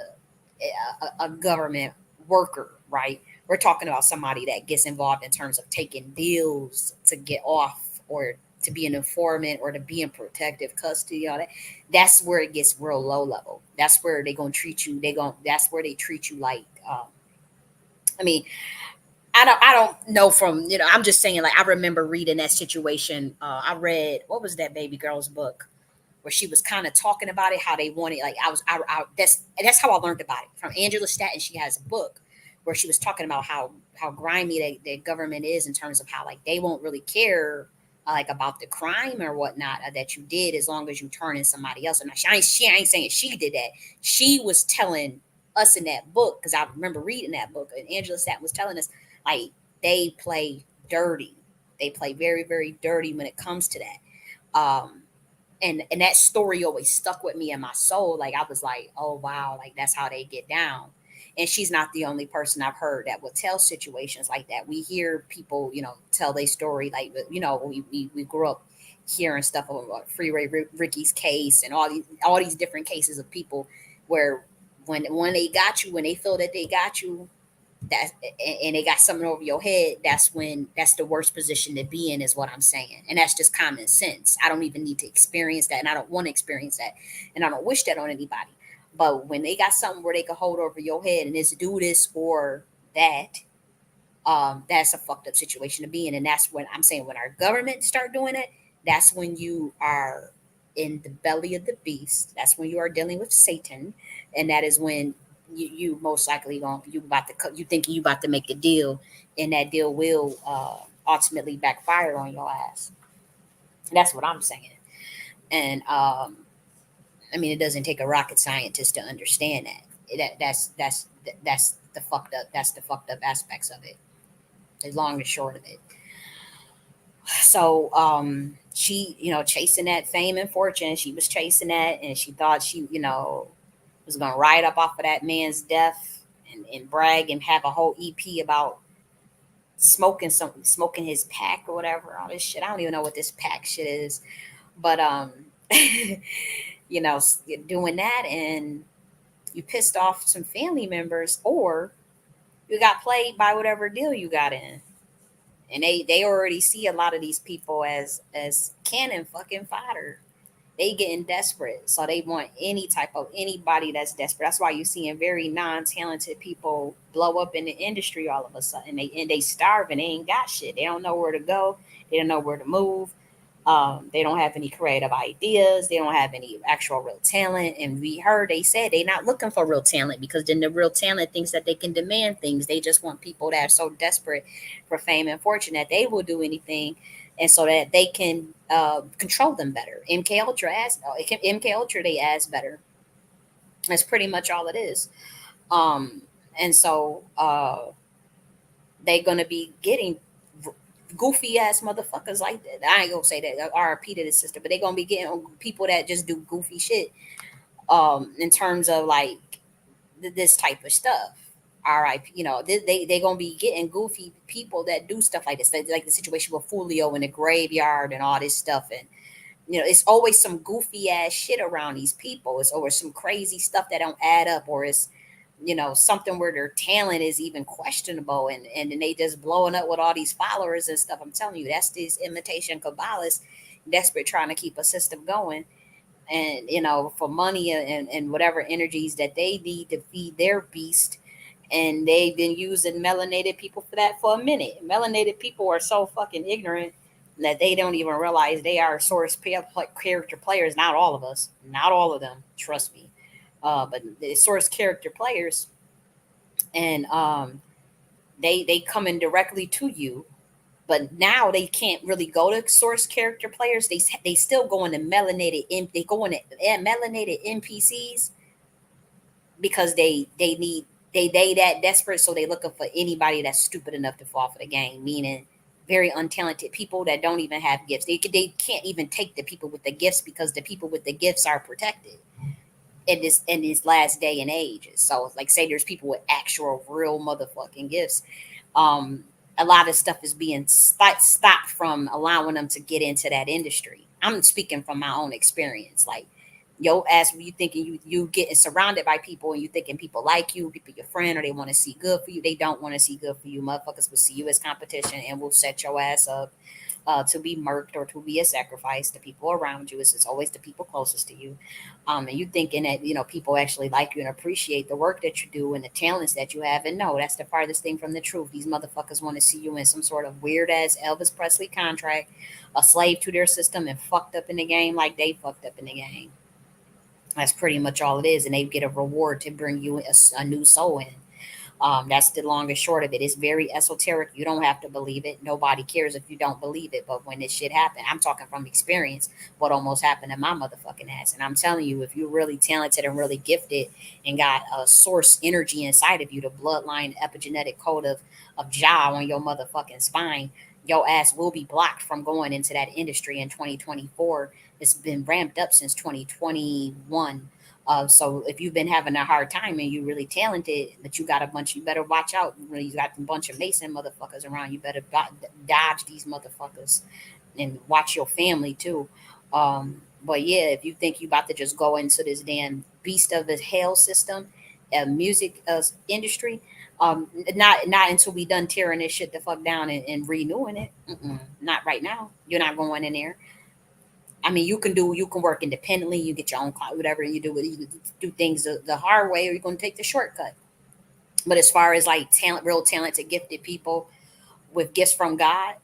a government worker, right? We're talking about somebody that gets involved in terms of taking deals to get off or to be an informant or to be in protective custody. All that. That's where it gets real low level. That's where they gonna treat you. That's where they treat you like. I mean, I don't know from I'm just saying like I remember reading that situation. I read what was that baby girl's book where she was kind of talking about it, how they wanted, like that's how I learned about it from Angela Statton. She has a book where she was talking about how grimy the government is in terms of how like they won't really care like about the crime or whatnot that you did as long as you turn in somebody else. And she ain't saying she did that. She was telling us in that book because I remember reading that book and Angela Statton was telling us like they play dirty. They play very very dirty when it comes to that. And that story always stuck with me in my soul. Like I was like, oh wow, like that's how they get down. And she's not the only person I've heard that will tell situations like that. We hear people, tell their story. Like we grew up hearing stuff about Freeway Ricky's case and all these different cases of people where when they got you, when they feel that they got you, that and they got something over your head, that's the worst position to be in is what I'm saying. And that's just common sense. I don't even need to experience that and I don't want to experience that and I don't wish that on anybody. But when they got something where they can hold over your head and it's do this or that, that's a fucked up situation to be in. And that's when I'm saying when our government start doing it, that's when you are in the belly of the beast. That's when you are dealing with Satan, and that is when you most likely going you thinking you about to make a deal, and that deal will ultimately backfire on your ass. That's what I'm saying. And I mean, it doesn't take a rocket scientist to understand that. That's the fucked up. That's the fucked up aspects of it. The long and short of it. So she chasing that fame and fortune, she was chasing that and she thought she was gonna ride up off of that man's death and brag and have a whole EP about smoking his pack or whatever, all this shit. I don't even know what this pack shit is, but you know doing that, and you pissed off some family members, or you got played by whatever deal you got in. And they already see a lot of these people as cannon fucking fodder. They getting desperate, so they want anybody that's desperate. That's why you're seeing very non-talented people blow up in the industry all of a sudden. They starving. They ain't got shit. They don't know where to go. They don't know where to move. They don't have any creative ideas. They don't have any actual real talent. And we heard they said they're not looking for real talent because then the real talent thinks that they can demand things. They just want people that are so desperate for fame and fortune that they will do anything, and so that they can control them better. MK Ultra they ask better. That's pretty much all it is. Um, and so they're gonna be getting goofy ass motherfuckers like that. I ain't gonna say that RP to the sister, but they're gonna be getting people that just do goofy shit. In terms of like this type of stuff. RIP, they gonna be getting goofy people that do stuff like this, like the situation with Fulio in the graveyard and all this stuff, and it's always some goofy ass shit around these people. It's always some crazy stuff that don't add up, or it's something where their talent is even questionable, and then they just blowing up with all these followers and stuff. I'm telling you, that's these imitation Kabbalists desperate trying to keep a system going, and for money and whatever energies that they need to feed their beast. And they've been using melanated people for that for a minute. Melanated people are so fucking ignorant that they don't even realize they are character players. Not all of us, not all of them, trust me. But the source character players, and they come in directly to you. But now they can't really go to source character players. They still go into they go into melanated NPCs because they need they that desperate, so they looking for anybody that's stupid enough to fall for the game, meaning very untalented people that don't even have gifts. They can't even take the people with the gifts because the people with the gifts are protected in this last day and age. So like say there's people with actual real motherfucking gifts. Um, a lot of stuff is being stopped from allowing them to get into that industry. I'm speaking from my own experience. Like, yo, as you thinking you getting surrounded by people and you thinking people like you, people your friend, or they want to see good for you. They don't want to see good for you. Motherfuckers will see you as competition and will set your ass up to be murked or to be a sacrifice to people around you. It's always the people closest to you. And you thinking that people actually like you and appreciate the work that you do and the talents that you have. And no, that's the farthest thing from the truth. These motherfuckers want to see you in some sort of weird ass Elvis Presley contract, a slave to their system, and fucked up in the game like they fucked up in the game. That's pretty much all it is, and they get a reward to bring you a new soul in. That's the long and short of it. It's very esoteric. You don't have to believe it. Nobody cares if you don't believe it. But when this shit happened, I'm talking from experience, what almost happened to my motherfucking ass. And I'm telling you, if you're really talented and really gifted and got a source energy inside of you, the bloodline epigenetic code of Jah on your motherfucking spine, your ass will be blocked from going into that industry in 2024. It's been ramped up since 2021. So if you've been having a hard time and you're really talented, but you better watch out. You got a bunch of Mason motherfuckers around. You better dodge these motherfuckers and watch your family too. But yeah, if you think you about to just go into this damn beast of the hell system, music industry, not until we done tearing this shit the fuck down and renewing it. Not right now. You're not going in there. I mean, you can work independently. You get your own car, whatever you do. You do things the hard way, or you're going to take the shortcut. But as far as like talent, real talented, gifted people with gifts from God,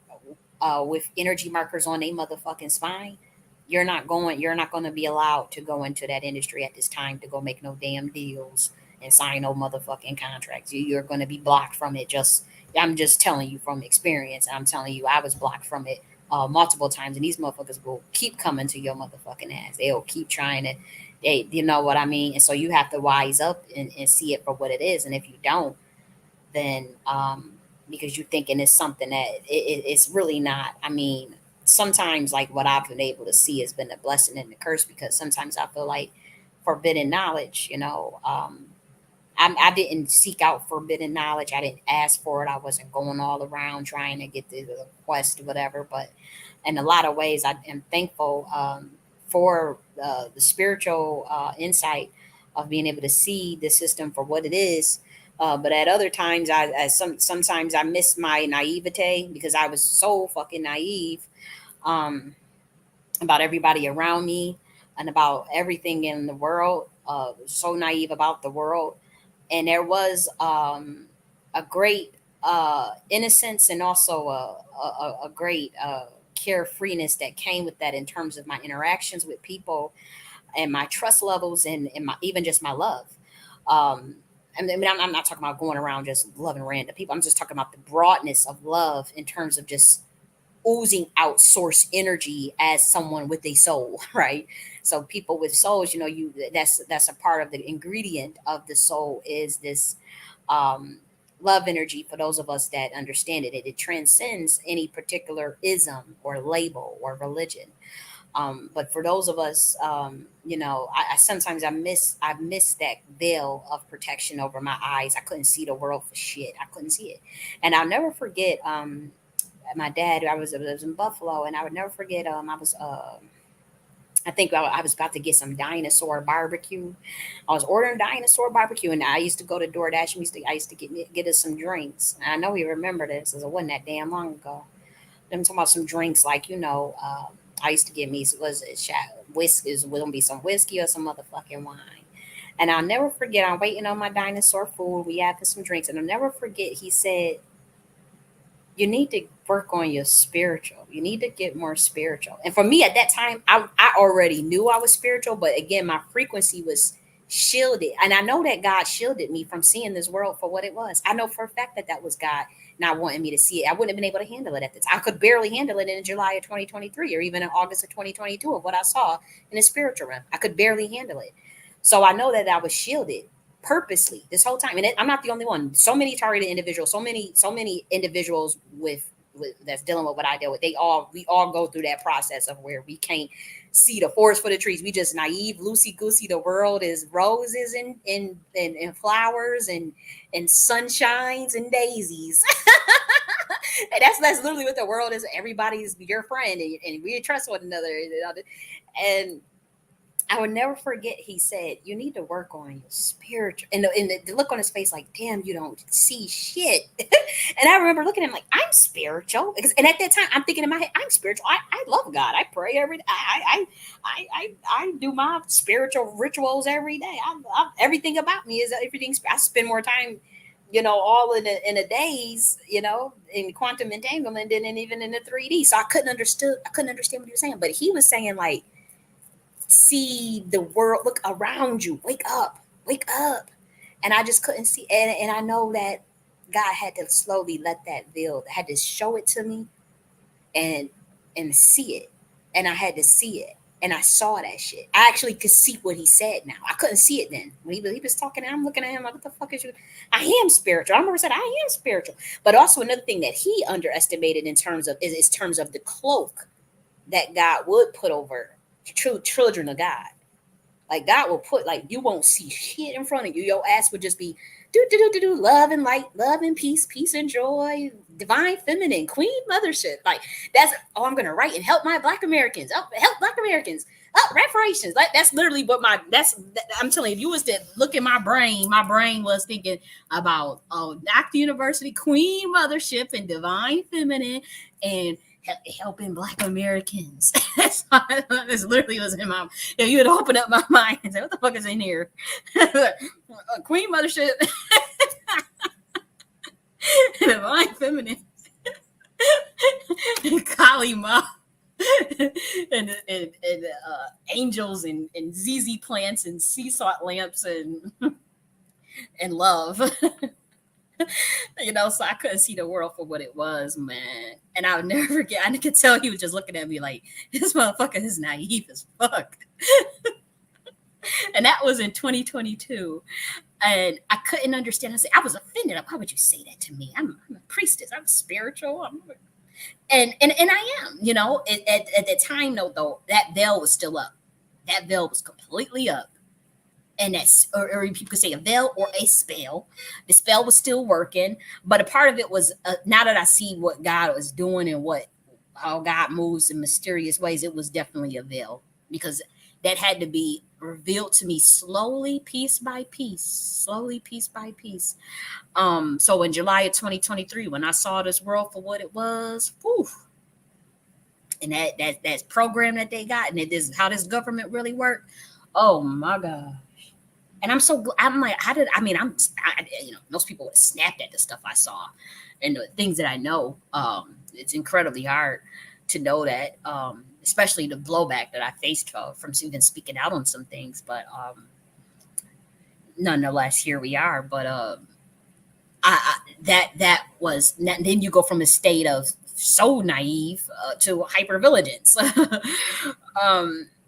with energy markers on their motherfucking spine, You're not going to be allowed to go into that industry at this time to go make no damn deals and sign no motherfucking contracts. You're going to be blocked from it. I'm just telling you from experience. I'm telling you, I was blocked from it multiple times, and these motherfuckers will keep coming to your motherfucking ass. They'll keep trying to, you know what I mean? And so you have to wise up and see it for what it is. And if you don't, then because you're thinking it's something that it's really not. I mean, sometimes like what I've been able to see has been a blessing and a curse, because sometimes I feel like forbidden knowledge, I didn't seek out forbidden knowledge. I didn't ask for it. I wasn't going all around trying to get the quest, whatever. But in a lot of ways, I am thankful for the spiritual insight of being able to see the system for what it is. But at other times, sometimes I miss my naivete because I was so fucking naive um, about everybody around me and about everything in the world. So naive about the world, and there was a great innocence and also a great carefreeness that came with that in terms of my interactions with people and my trust levels and my even just my love. I'm not talking about going around just loving random people. I'm just talking about the broadness of love in terms of just oozing out source energy as someone with a soul, right? So people with souls, you that's a part of the ingredient of the soul is this um, love energy. For those of us that understand it, it transcends any particular ism or label or religion. But for those of us, I sometimes I miss that veil of protection over my eyes. I couldn't see the world for shit. I couldn't see it, and I'll never forget. My dad, I was in Buffalo, and I would never forget. I think I was about to get some dinosaur barbecue. I was ordering dinosaur barbecue, and I used to go to DoorDash. I used to get us some drinks. And I know you remember this, because it wasn't that damn long ago. I'm talking about some drinks, like I used to get me was it whiskey? Is gonna be some whiskey or some motherfucking wine. And I'll never forget. I'm waiting on my dinosaur food. We had some drinks, and I'll never forget. He said, you need to work on your spiritual. You need to get more spiritual. And for me at that time, I already knew I was spiritual, but again, my frequency was shielded. And I know that God shielded me from seeing this world for what it was. I know for a fact that that was God not wanting me to see it. I wouldn't have been able to handle it at the time. I could barely handle it in July of 2023 or even in August of 2022 of what I saw in the spiritual realm. I could barely handle it. So I know that I was shielded purposely this whole time. And I'm not the only one. So many targeted individuals, so many individuals with that's dealing with what I deal with. We all go through that process of where we can't see the forest for the trees. We just naive, loosey goosey. The world is roses and flowers and sunshines and daisies. And that's literally what the world is. Everybody's your friend, and we trust one another. And I would never forget. He said, "You need to work on your spiritual." And the look on his face, like, "Damn, you don't see shit." And I remember looking at him like, "I'm spiritual," and at that time, I'm thinking in my head, "I'm spiritual. I love God. I pray every day. I do my spiritual rituals every day. Everything about me is everything. I spend more time." All in the days, in quantum entanglement than even in the 3D. So I couldn't understand what he was saying. But he was saying like, see the world, look around you, wake up. And I just couldn't see, and I know that God had to slowly let that veil, had to show it to me and see it. And I had to see it. And I saw that shit. I actually could see what he said now. I couldn't see it then. When he was talking, I'm looking at him like, what the fuck is you? I am spiritual. I remember said, I am spiritual. But also another thing that he underestimated in terms of is terms of the cloak that God would put over true children of God. Like God will put, like, you won't see shit in front of you. Your ass would just be do love and light, love and peace and joy, divine feminine, queen mothership. Like that's all I'm gonna write and help my Black Americans. Oh, help Black Americans. Oh, reparations. Like that's literally what I'm telling you. If you was to look at my brain was thinking about Dr. University, queen mothership, and divine feminine, and helping Black Americans. This literally was in my. If you would open up my mind and say, "What the fuck is in here?" Queen mothership, divine feminine, Kali Ma, and angels and ZZ plants and sea salt lamps and love. So I couldn't see the world for what it was, man. And I would never forget. I could tell he was just looking at me like, this motherfucker is naive as fuck. And that was in 2022. And I couldn't understand. I was offended. Why would you say that to me? I'm a priestess. I'm spiritual. And I am, at the time, though, that veil was still up. That veil was completely up. And that's, or people could say a veil or a spell. The spell was still working, but a part of it was now that I see what God was doing and how God moves in mysterious ways, it was definitely a veil, because that had to be revealed to me slowly, piece by piece. So in July of 2023, when I saw this world for what it was, whew, and that's program that they got, and it is how this government really worked. Oh my God. And I'm like, most people would have snapped at the stuff I saw and the things that I know. It's incredibly hard. to know that, especially the blowback that I faced from even speaking out on some things. But nonetheless, here we are. But that was then you go from a state of so naive to hypervigilance.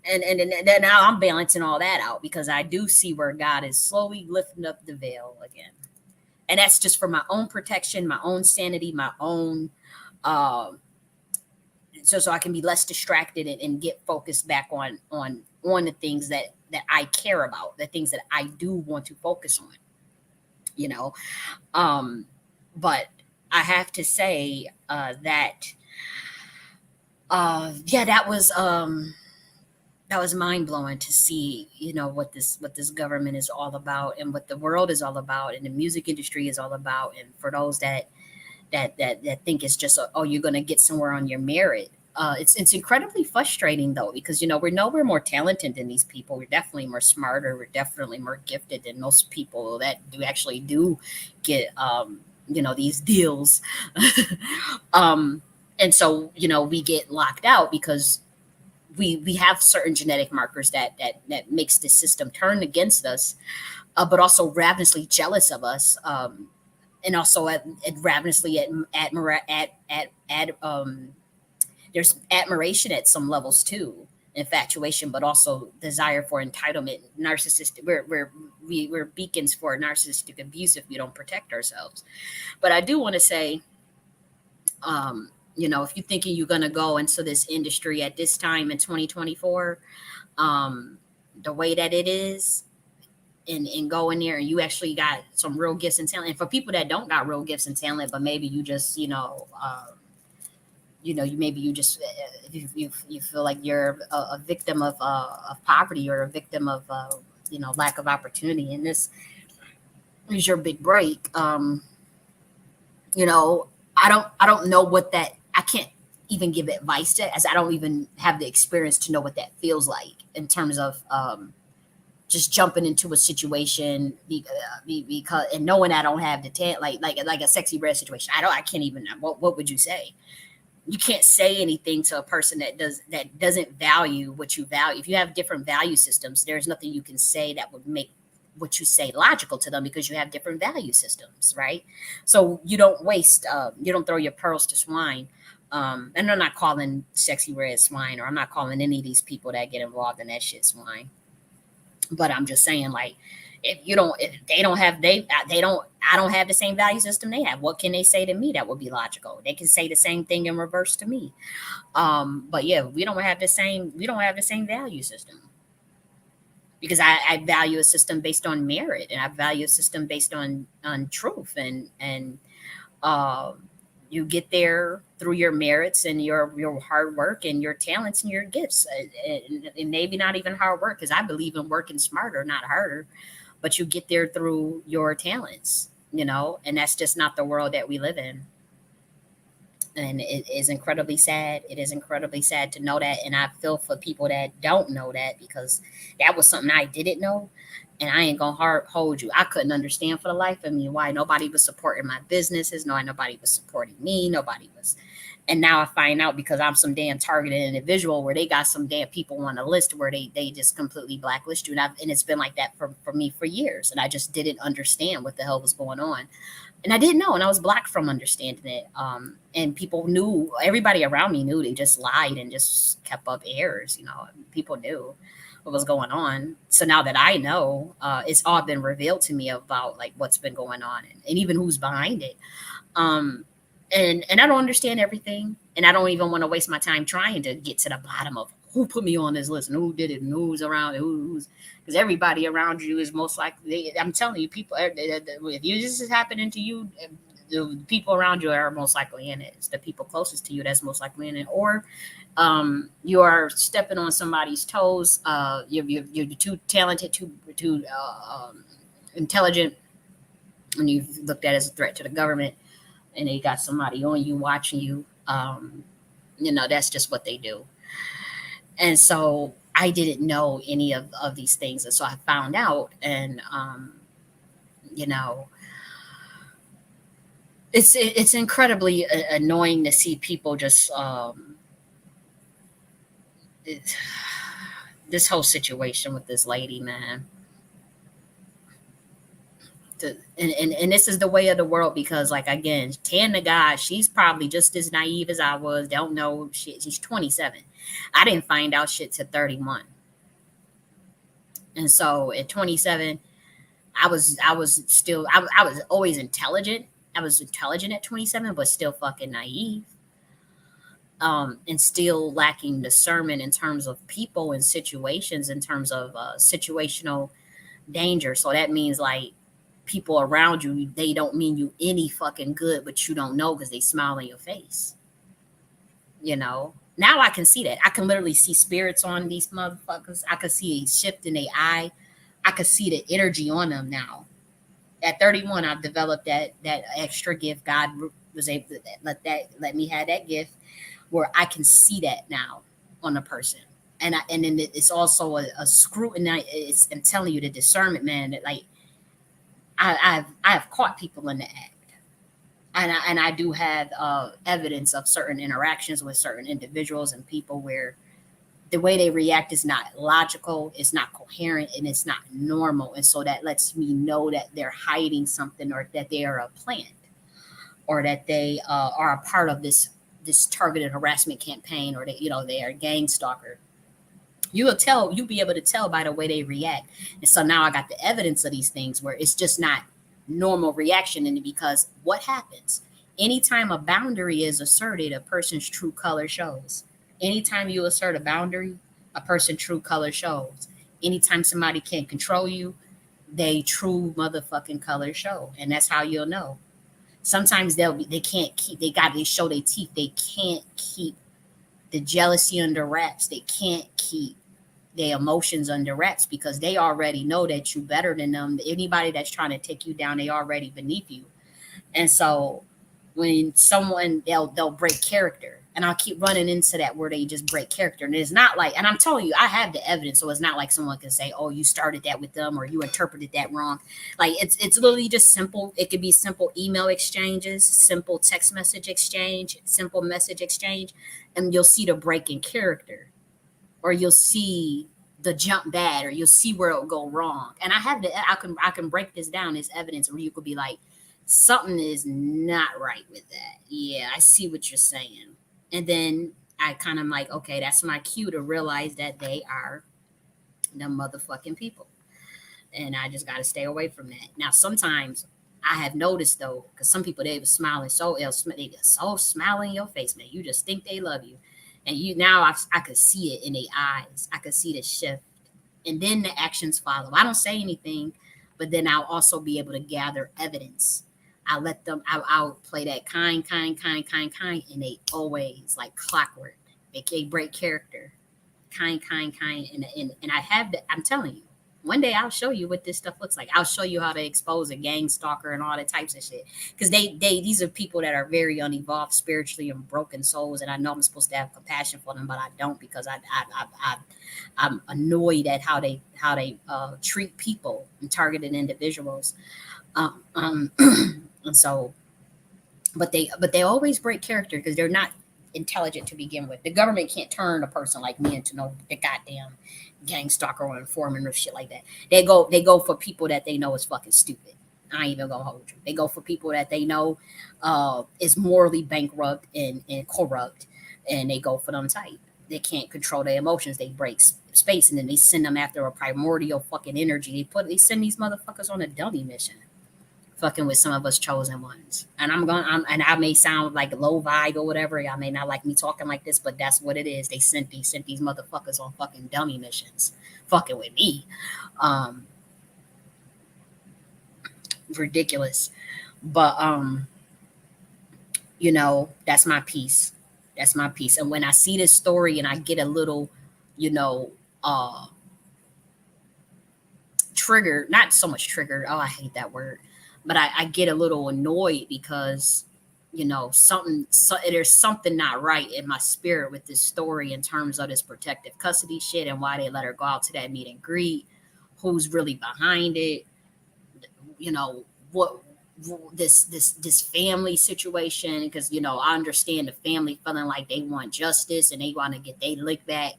And then now I'm balancing all that out because I do see where God is slowly lifting up the veil again, and that's just for my own protection, my own sanity, my own uh, so I can be less distracted and get focused back on the things that I care about, the things that I do want to focus on, you know. Um, but I have to say that yeah, that was mind blowing to see, what this government is all about and what the world is all about and the music industry is all about. And for those that think it's just you're going to get somewhere on your merit. It's incredibly frustrating though, because we know we're more talented than these people. We're definitely more smarter. We're definitely more gifted than most people that do get these deals. um, and so we get locked out because we have certain genetic markers that makes the system turn against us, but also ravenously jealous of us. And also ravenously there's admiration at some levels too, infatuation, but also desire for entitlement, narcissistic. We're beacons for narcissistic abuse if we don't protect ourselves. But I do want to say, if you're thinking you're going to go into this industry at this time in 2024, the way that it is, and go in there and you actually got some real gifts and talent. And for people that don't got real gifts and talent, but maybe you just, you just you feel like you're a victim of poverty or a victim of lack of opportunity, and this is your big break. I don't know what that. I can't even give advice to, as I don't even have the experience to know what that feels like in terms of just jumping into a situation because and knowing I don't have the talent, like a Sexy Red situation. I can't even. What would you say? You can't say anything to a person that doesn't value what you value. If you have different value systems, there's nothing you can say that would make what you say logical to them because you have different value systems, right? So you don't waste, you don't throw your pearls to swine. And I'm not calling Sexy Red swine, or I'm not calling any of these people that get involved in that shit swine. But I'm just saying, like, if they don't have, they don't, I don't have the same value system they have. What can they say to me that would be logical? They can say the same thing in reverse to me. But yeah, we don't have the same value system, because I value a system based on merit, and I value a system based on truth, and uh, you get there through your merits and your hard work and your talents and your gifts, and maybe not even hard work, because I believe in working smarter, not harder, but you get there through your talents, and that's just not the world that we live in. And it is incredibly sad. It is incredibly sad to know that, and I feel for people that don't know that, because that was something I didn't know, and I ain't gonna hold you. I couldn't understand for the life of me why nobody was supporting my businesses, no, nobody was supporting me, nobody was. And now I find out because I'm some damn targeted individual where they got some damn people on a list where they just completely blacklist you, and it's been like that for me for years, and I just didn't understand what the hell was going on, and I didn't know, and I was blocked from understanding it. And people knew, everybody around me knew. They just lied and just kept up airs. People knew what was going on. So now that I know, it's all been revealed to me about like what's been going on, and even who's behind it. Um, and I don't understand everything, and I don't even want to waste my time trying to get to the bottom of who put me on this list and who did it and who's around, who's, because everybody around you is most likely. I'm telling you, people. If you this is happening to you, the people around you are most likely in it. It's the people closest to you that's most likely in it, or you are stepping on somebody's toes. You're too talented, too intelligent, and you've looked at it as a threat to the government, and they got somebody on you watching you. That's just what they do. And so I didn't know any of these things, and so I found out, and you know, it's incredibly annoying to see people just it, this whole situation with this lady, man. And this is the way of the world because, like, again, Tan the God, she's probably just as naive as I was. Don't know shit. She's 27. I didn't find out shit till 31. And so at 27, I was always intelligent. I was intelligent at 27, but still fucking naive. And still lacking discernment in terms of people and situations, in terms of situational danger. So that means like people around you, they don't mean you any fucking good, but you don't know because they smile in your face. You know. Now I can see that. I can literally see spirits on these motherfuckers. I can see a shift in their eye. I can see the energy on them now. At 31, I've developed that extra gift. God was able to let me have that gift where I can see that now on a person. And then it's also a scrutiny. I'm telling you, the discernment, man. That like I've caught people in the act, and I do have evidence of certain interactions with certain individuals and people where the way they react is not logical, it's not coherent, and it's not normal. And so that lets me know that they're hiding something, or that they are a plant, or that they are a part of this targeted harassment campaign, or that they are a gang stalker. You'll be able to tell by the way they react. And so now I got the evidence of these things where it's just not normal reaction. And because what happens anytime a boundary is asserted, a person's true color shows. Anytime you assert a boundary, a person's true color shows. Anytime somebody can't control you, they true motherfucking color show. And that's how you'll know. Sometimes they can't keep, they show their teeth. They can't keep the jealousy under wraps. They can't keep their emotions under wraps because they already know that you're better than them. Anybody that's trying to take you down, they already beneath you. And so when someone they'll break character, and I'll keep running into that where they just break character. And it's not like, and I'm telling you, I have the evidence, so it's not like someone can say, "Oh, you started that with them," or "You interpreted that wrong." Like it's literally just simple. It could be simple email exchanges, simple text message exchange, simple message exchange, and you'll see the break in character, or you'll see the jump bad, or you'll see where it'll go wrong. And I can break this down as evidence where you could be like, something is not right with that. Yeah, I see what you're saying. And then I kind of like, okay, that's my cue to realize that they are the motherfucking people. And I just got to stay away from that. Now, sometimes I have noticed though, because some people they were smiling so else they get so smiling in your face, man. You just think they love you, and you now I could see it in their eyes. I could see the shift, and then the actions follow. I don't say anything, but then I'll also be able to gather evidence. I let them. I'll play that kind, and they always like clockwork. They break character, kind, and I have that. I'm telling you, one day I'll show you what this stuff looks like. I'll show you how to expose a gang stalker and all that types of shit. Because these are people that are very unevolved spiritually and broken souls, and I know I'm supposed to have compassion for them, but I don't because I'm annoyed at how they treat people and targeted individuals. Um, um, and so but they always break character because they're not intelligent to begin with. The government can't turn a person like me into no the goddamn gang stalker or informant or shit like that. They go for people that they know is fucking stupid. I ain't even gonna hold you. They go for people that they know is morally bankrupt and corrupt, and they go for them type. They can't control their emotions. They break space, and then they send them after a primordial fucking energy. They send these motherfuckers on a dummy mission fucking with some of us chosen ones. And and I may sound like low vibe or whatever. Y'all may not like me talking like this, but that's what it is. They sent these motherfuckers on fucking dummy missions, fucking with me. Um, Ridiculous. But that's my piece. That's my piece. And when I see this story and I get a little, you know, uh triggered, not so much triggered. Oh, I hate that word. But I get a little annoyed because, there's something not right in my spirit with this story in terms of this protective custody shit and why they let her go out to that meet and greet, who's really behind it, you know, what this family situation, because I understand the family feeling like they want justice and they want to get their lick back,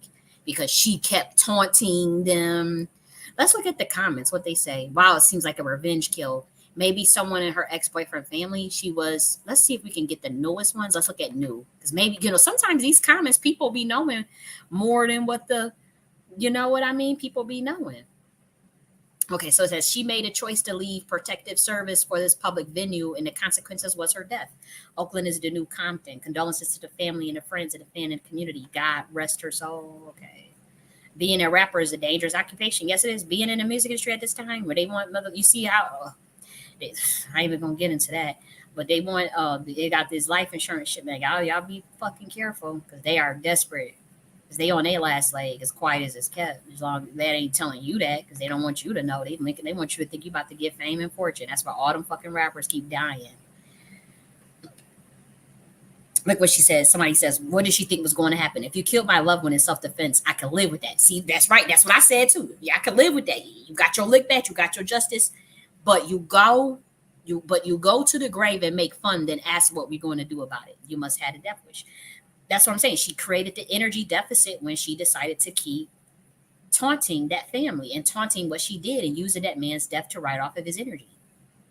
because she kept taunting them. Let's look at the comments, what they say. Wow, it seems like a revenge kill. Maybe someone in her ex-boyfriend family. She was, let's see if we can get the newest ones. Let's look at new. Because maybe, sometimes these comments people be knowing more than what the, you know what I mean? People be knowing. Okay, so it says she made a choice to leave protective service for this public venue, and the consequences was her death. Oakland is the new Compton. Condolences to the family and the friends of the fan and community. God rest her soul. Okay. Being a rapper is a dangerous occupation. Yes, it is. Being in the music industry at this time, where they want you see how I ain't even gonna get into that, but they want they got this life insurance shit. Like, oh, y'all be fucking careful because they are desperate. Because they on their last leg, as quiet as it's kept. As long as they ain't telling you that, because they don't want you to know. They want you to think you about to get fame and fortune. That's why all them fucking rappers keep dying. Look what she says. Somebody says, what did she think was going to happen? If you killed my loved one in self-defense, I could live with that. See, that's right. That's what I said too. Yeah, I could live with that. You got your lick back, you got your justice, but you go to the grave and make fun, then ask what we're going to do about it. You must have a death wish. That's what I'm saying. She created the energy deficit when she decided to keep taunting that family and taunting what she did and using that man's death to write off of his energy.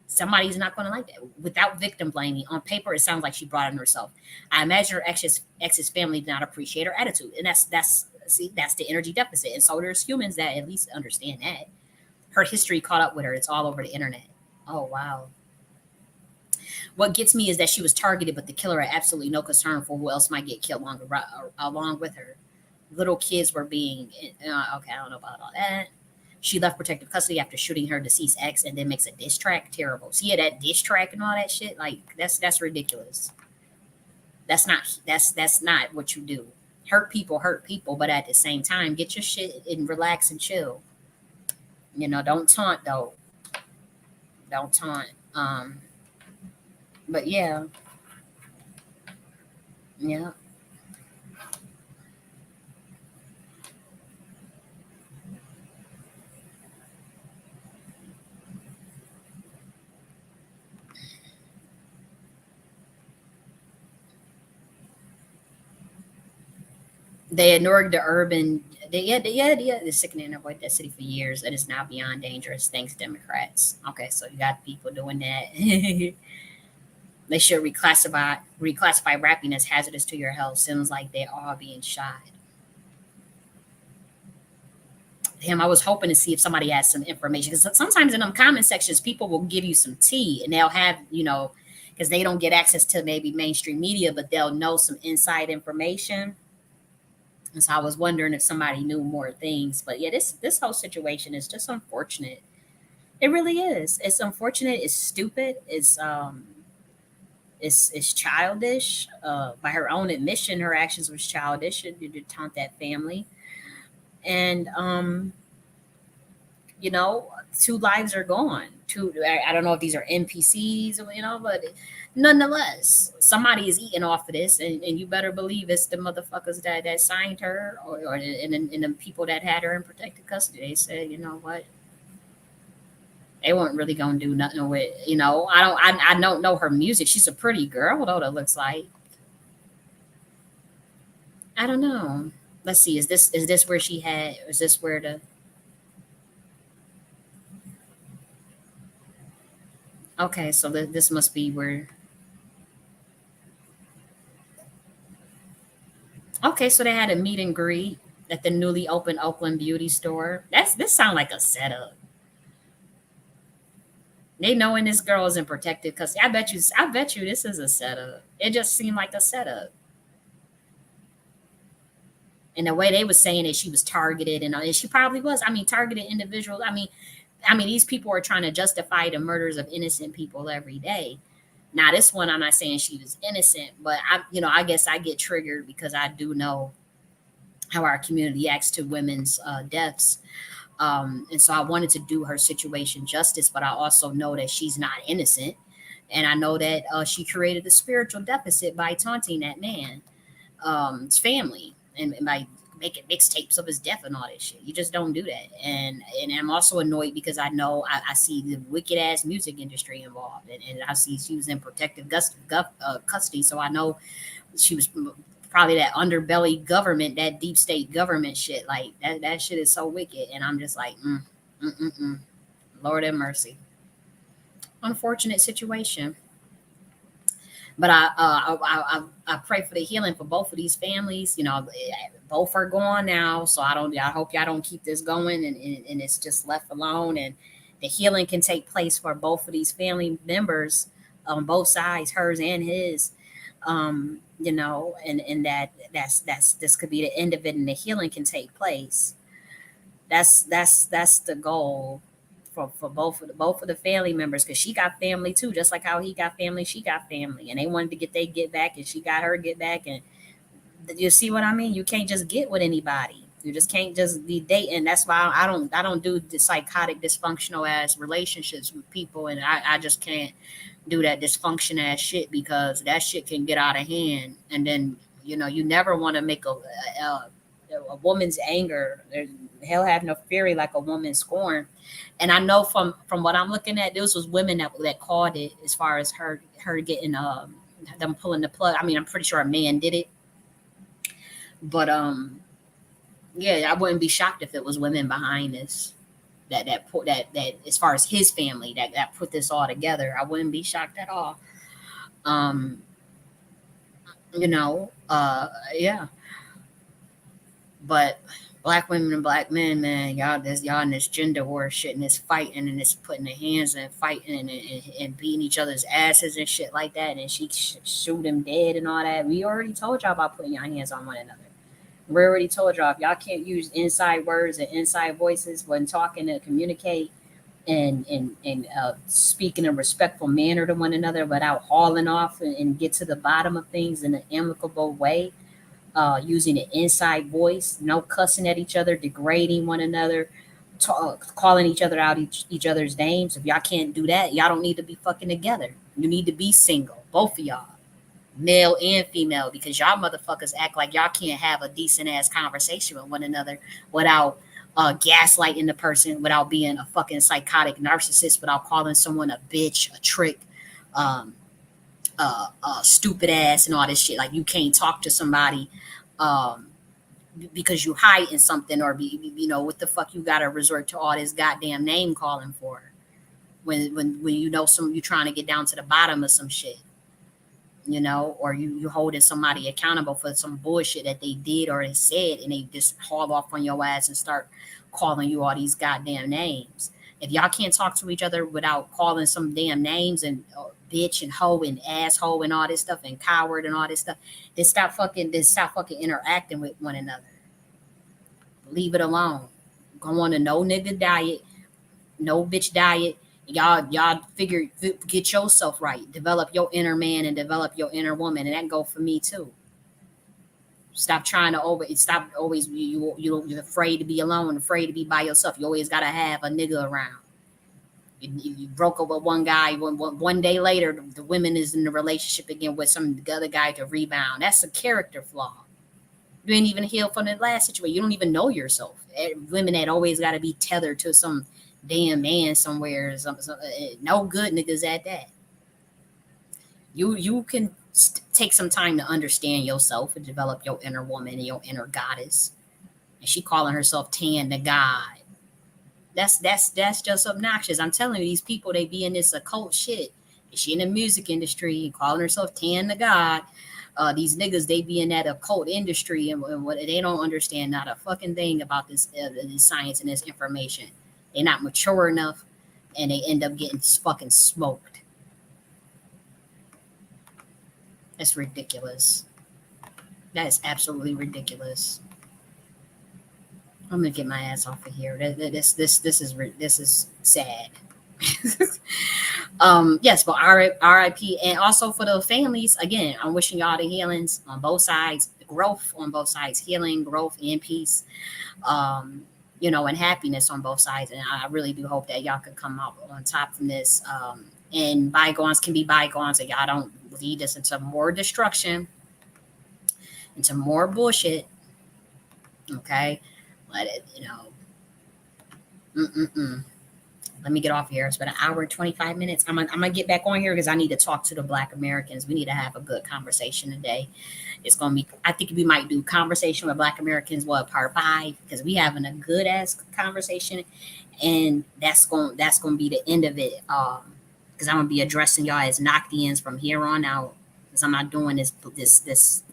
Somebody's not going to like that. Without victim blaming, on paper, it sounds like she brought on herself. I imagine her ex's family did not appreciate her attitude, and that's the energy deficit. And so there's humans that at least understand that. Her history caught up with her. It's all over the internet. Oh wow. What gets me is that she was targeted, but the killer had absolutely no concern for who else might get killed along with her. Little kids were being okay. I don't know about all that. She left protective custody after shooting her deceased ex, and then makes a diss track. Terrible. See, yeah, that diss track and all that shit. Like that's ridiculous. That's not what you do. Hurt people, but at the same time, get your shit and relax and chill. Don't taunt though. Don't taunt. But yeah, yeah. They ignored the urban. They're sickening to avoid that city for years, and it's now beyond dangerous. Thanks, Democrats. Okay, so you got people doing that. They should reclassify rapping as hazardous to your health. Seems like they're all being shot. Him, I was hoping to see if somebody has some information, because sometimes in them comment sections, people will give you some tea, and they'll have because they don't get access to maybe mainstream media, but they'll know some inside information. And so I was wondering if somebody knew more things. But yeah, this whole situation is just unfortunate. It really is. It's unfortunate. It's stupid. It's childish. By her own admission, her actions was childish to taunt that family. And two lives are gone. I don't know if these are NPCs, but nonetheless, somebody is eating off of this, and you better believe it's the motherfuckers that signed her, or and the people that had her in protective custody. They said, you know what, they weren't really gonna do nothing with. I don't know her music. She's a pretty girl though. That looks like. I don't know. Let's see. Is this where she had? Is this where the? Okay, so this must be where. Okay, so they had a meet and greet at the newly opened Oakland beauty store. This sound like a setup. They knowing this girl is in protected because I bet you this is a setup. It just seemed like a setup. And the way they was saying it, she was targeted, and she probably was. I mean, targeted individuals. I mean, these people are trying to justify the murders of innocent people every day. Now, this one, I'm not saying she was innocent, but I guess I get triggered because I do know how our community acts to women's deaths. And so I wanted to do her situation justice, but I also know that she's not innocent. And I know that she created a spiritual deficit by taunting that man, his family, and by making mixtapes of his death and all that shit. You just don't do that. And I'm also annoyed because I know I see the wicked ass music industry involved, and I see she was in protective custody, so I know she was probably that underbelly government, that deep state government shit. Like that shit is so wicked. And I'm just like, mm, mm, mm. Lord have mercy. Unfortunate situation. But I pray for the healing for both of these families. You know, both are gone now, so I hope y'all don't keep this going and it's just left alone, and the healing can take place for both of these family members on both sides, hers and his. You know, and that's this could be the end of it, and the healing can take place. That's the goal for both of the family members, because she got family too, just like how he got family, she got family, and they wanted to get they get back, and she got her get back, and you see what I mean? You can't just get with anybody. You just can't just be dating. That's why I don't do the psychotic dysfunctional ass relationships with people, and I just can't do that dysfunction ass shit, because that shit can get out of hand, and then you never want to make a woman's anger. Hell have no fury like a woman's scorn. And I know from what I'm looking at, this was women that called it, as far as her getting them pulling the plug. I mean, I'm pretty sure a man did it, but yeah, I wouldn't be shocked if it was women behind this, that as far as his family that put this all together. I wouldn't be shocked at all. Um, yeah. But black women and black men, man, y'all in this gender war shit, and this fighting, and this putting their hands and fighting, and beating each other's asses and shit like that. And she shoot him dead and all that. We already told y'all about putting your hands on one another. We already told y'all, if y'all can't use inside words and inside voices when talking to communicate, and speak in a respectful manner to one another without hauling off, and get to the bottom of things in an amicable way, using an inside voice, no cussing at each other, degrading one another, calling each other out each other's names. If y'all can't do that, y'all don't need to be fucking together. You need to be single, both of y'all, male and female, because y'all motherfuckers act like y'all can't have a decent ass conversation with one another without gaslighting the person, without being a fucking psychotic narcissist, without calling someone a bitch, a trick, um, stupid ass, and all this shit. Like, you can't talk to somebody um, because you hiding something, or what the fuck you gotta resort to all this goddamn name calling for, when you trying to get down to the bottom of some shit, or you holding somebody accountable for some bullshit that they did or they said, and they just haul off on your ass and start calling you all these goddamn names. If y'all can't talk to each other without calling some damn names, and bitch and hoe and asshole and all this stuff, and coward and all this stuff, then stop fucking interacting with one another. Leave it alone. Go on a no nigga diet, no bitch diet. Y'all figure, get yourself right, develop your inner man and develop your inner woman, and that go for me too. Stop always you're afraid to be alone, afraid to be by yourself. You always gotta have a nigga around. You broke up with one guy, one day later the women is in the relationship again with some other guy to rebound. That's a character flaw. You ain't even healed from the last situation. You don't even know yourself. Women that always got to be tethered to some damn man somewhere. No good niggas at that. You can take some time to understand yourself and develop your inner woman and your inner goddess. And she calling herself Tan the God. That's just obnoxious. I'm telling you, these people, they be in this occult shit. She in the music industry calling herself Tan the God. These niggas, they be in that occult industry, and what they don't understand not a fucking thing about this science and this information. They're not mature enough, and they end up getting fucking smoked. That's ridiculous. That is absolutely ridiculous. I'm gonna get my ass off of here. This is sad. Yes, but RIP, and also for the families. Again, I'm wishing y'all the healings on both sides, the growth on both sides, healing, growth, and peace. And happiness on both sides. And I really do hope that y'all can come out on top from this. And bygones can be bygones, and y'all don't lead us into more destruction, into more bullshit. Okay, let it, mm-mm-mm. let me get off here. It's been an hour and 25 minutes. I'm gonna get back on here because I need to talk to the Black Americans. We need to have a good conversation today. It's gonna be. I think we might do conversation with Black Americans. What, part 5? Because we having a good ass conversation, and that's gonna be the end of it. Because I'm gonna be addressing y'all as Noctians from here on out. Because I'm not doing this.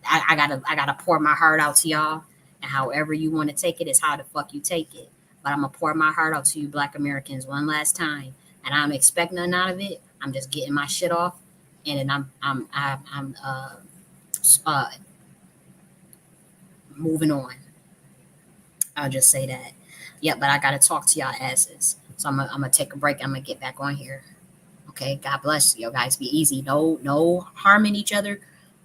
I gotta pour my heart out to y'all, and however you want to take it is how the fuck you take it. But I'm gonna pour my heart out to you, Black Americans, one last time, and I don't expect nothing out of it. I'm just getting my shit off, and then I'm moving on. I'll just say that. Yeah, but I gotta talk to y'all asses. So I'm gonna take a break. I'm gonna get back on here. Okay. God bless you guys. Be easy. No harming each other.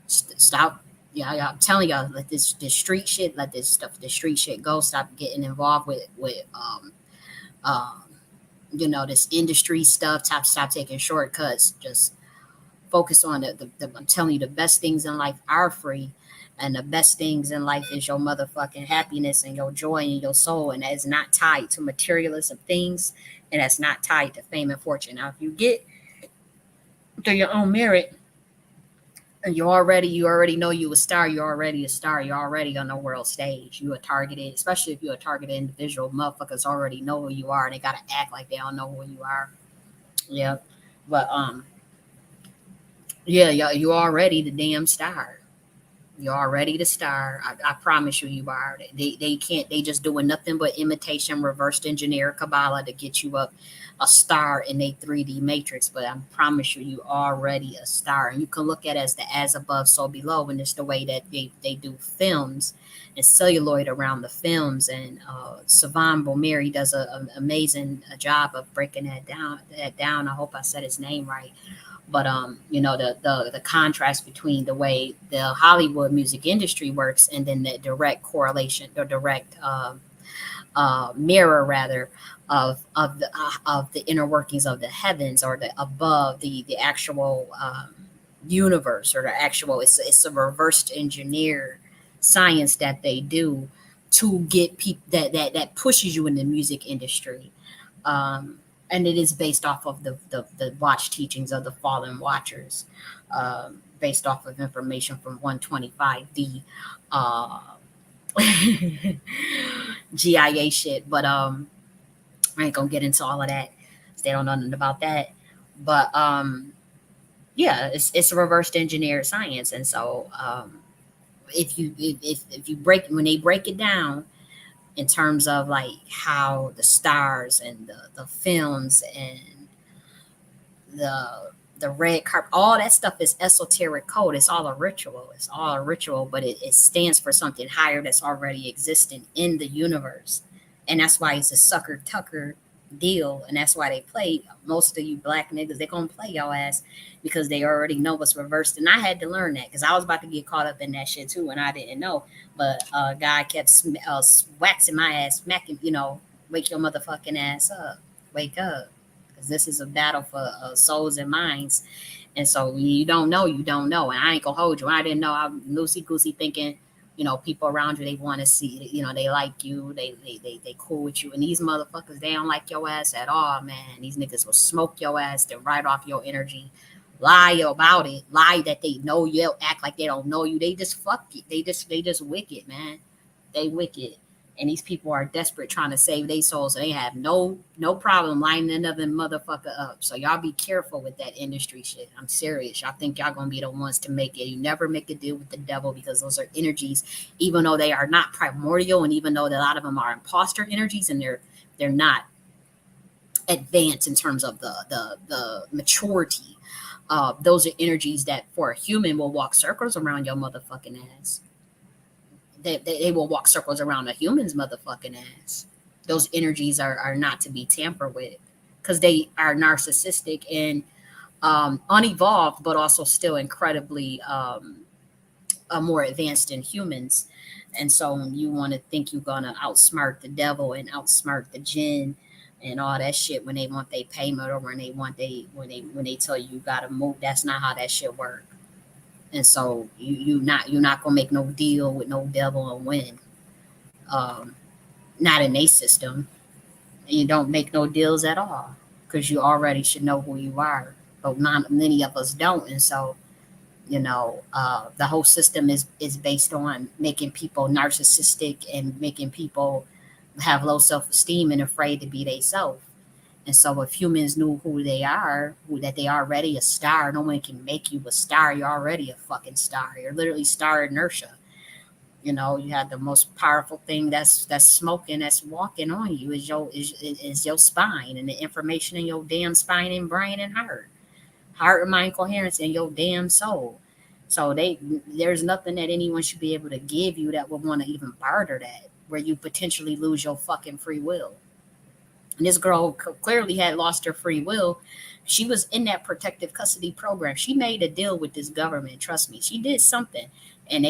Stop. Yeah, I'm telling y'all, let this street shit, let this street shit go. Stop getting involved with um this industry stuff. Stop taking shortcuts. Just focus on the I'm telling you, the best things in life are free. And the best things in life is your motherfucking happiness and your joy and your soul. And that is not tied to materialism things. And that's not tied to fame and fortune. Now, if you get through your own merit, and you already know you a star, you're already a star, you're already on the world stage. You are targeted, especially if you're a targeted individual, motherfuckers already know who you are and they gotta act like they don't know who you are. Yeah. But yeah, you already the damn star. You're already the star. I promise you, you are. They can't. They just doing nothing but imitation, reversed engineer, Kabbalah to get you up a star in a 3D matrix. But I promise you, you already a star. And you can look at it as the as above, so below, and it's the way that they do films and celluloid around the films. And Savan Bomeri does an amazing job of breaking that down. I hope I said his name right. But the contrast between the way the Hollywood music industry works and then the direct correlation, the direct mirror rather of the inner workings of the heavens, or the above the actual universe, or the actual, it's a reversed engineer science that they do to get people that pushes you in the music industry. And it is based off of the watch teachings of the fallen watchers, based off of information from 125D GIA shit. But I ain't gonna get into all of that. They don't know nothing about that. But yeah, it's a reversed engineered science. And so if you break, when they break it down in terms of like how the stars and the films and the red carpet, all that stuff is esoteric code. It's all a ritual. It's all a ritual, but it stands for something higher that's already existing in the universe. And that's why it's a sucker tucker deal. And that's why they play, most of you black niggas, they gonna play your ass because they already know what's reversed. And I had to learn that because I was about to get caught up in that shit too, and I didn't know. But guy kept waxing my ass, smacking, wake your motherfucking ass up. Wake up. Because this is a battle for souls and minds. And so when you don't know, you don't know. And I ain't gonna hold you. I didn't know. I'm loosey goosey thinking, people around you, they want to see, they like you, they cool with you. And these motherfuckers, they don't like your ass at all, man. These niggas will smoke your ass, then right off your energy, lie about it, lie that they know you, act like they don't know you. They just fuck you. They just wicked, man. They wicked. And these people are desperate trying to save their souls. So they have no problem lining another motherfucker up. So y'all be careful with that industry shit. I'm serious. Y'all think y'all gonna be the ones to make it. You never make a deal with the devil, because those are energies, even though they are not primordial, and even though a lot of them are imposter energies, and they're not advanced in terms of the maturity. Those are energies that for a human will walk circles around your motherfucking ass. They will walk circles around a human's motherfucking ass. Those energies are not to be tampered with, because they are narcissistic and unevolved, but also still incredibly more advanced than humans. And so when you want to think you're gonna outsmart the devil and outsmart the jinn and all that shit, when they want their payment, or when they tell you gotta move, that's not how that shit works. And so you're not gonna make no deal with no devil and win. Not in a system. You don't make no deals at all because you already should know who you are. But not many of us don't, and so the whole system is based on making people narcissistic and making people have low self esteem and afraid to be themselves. And so if humans knew who they are, that they already a star, no one can make you a star. You're already a fucking star. You're literally star inertia. You have the most powerful thing that's smoking, that's walking on you is your spine and the information in your damn spine and brain and heart and mind coherence in your damn soul. So there's nothing that anyone should be able to give you that would want to even barter that, where you potentially lose your fucking free will. And this girl clearly had lost her free will. She was in that protective custody program. She made a deal with this government. Trust me, she did something. And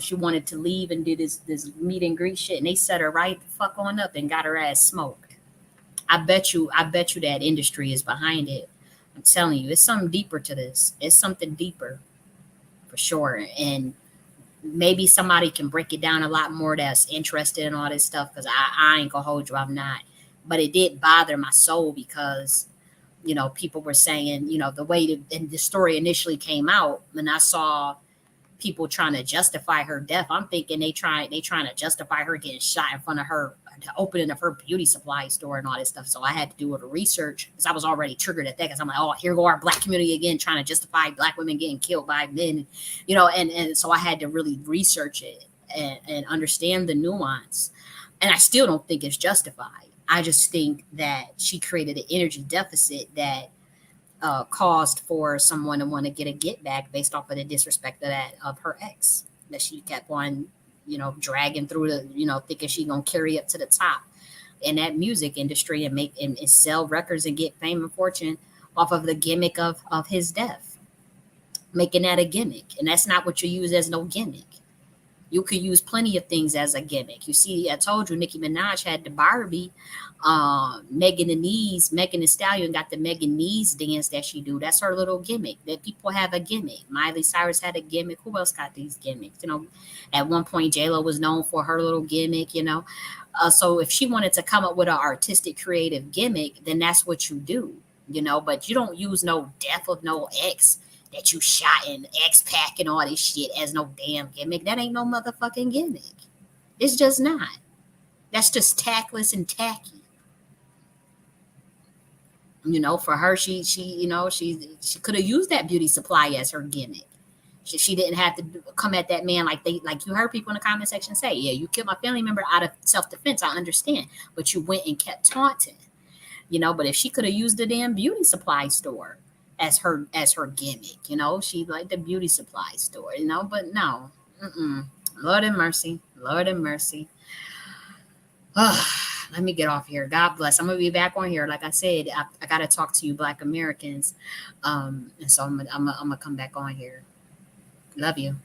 she wanted to leave and do this meet and greet shit, and they set her right the fuck on up and got her ass smoked. I bet you that industry is behind it. I'm telling you, it's something deeper to this. It's something deeper for sure. And maybe somebody can break it down a lot more that's interested in all this stuff, because I ain't gonna hold you, I'm not. But it did bother my soul because people were saying, the way and the story initially came out, when I saw people trying to justify her death, I'm thinking they trying to justify her getting shot in front of her, the opening of her beauty supply store and all this stuff. So I had to do a little research because I was already triggered at that, because I'm like, oh, here go our black community again trying to justify black women getting killed by men, and so I had to really research it and understand the nuance. And I still don't think it's justified. I just think that she created an energy deficit that caused for someone to want to get a get back based off of the disrespect of her ex that she kept on, dragging through the, thinking she gonna carry up to the top in that music industry and make and sell records and get fame and fortune off of the gimmick of his death, making that a gimmick, and that's not what you use as no gimmick. You could use plenty of things as a gimmick. You see, I told you Nicki Minaj had the Barbie. Megan Thee Stallion got the Megan Knees dance that she do. That's her little gimmick. That people have a gimmick. Miley Cyrus had a gimmick. Who else got these gimmicks? At one point J Lo was known for her little gimmick. So if she wanted to come up with an artistic, creative gimmick, then that's what you do. But you don't use no death of no ex that you shot in X Pack and all this shit as no damn gimmick. That ain't no motherfucking gimmick. It's just not. That's just tactless and tacky. For her, she could have used that beauty supply as her gimmick. She didn't have to come at that man like you heard people in the comment section say, yeah, you killed my family member out of self defense. I understand, but you went and kept taunting. But if she could have used the damn beauty supply store as her gimmick, she liked the beauty supply store, but no. Lord have mercy. Lord have mercy. Let me get off here. God bless. I'm gonna be back on here. Like I said, I gotta talk to you Black Americans. And so I'm gonna come back on here. Love you.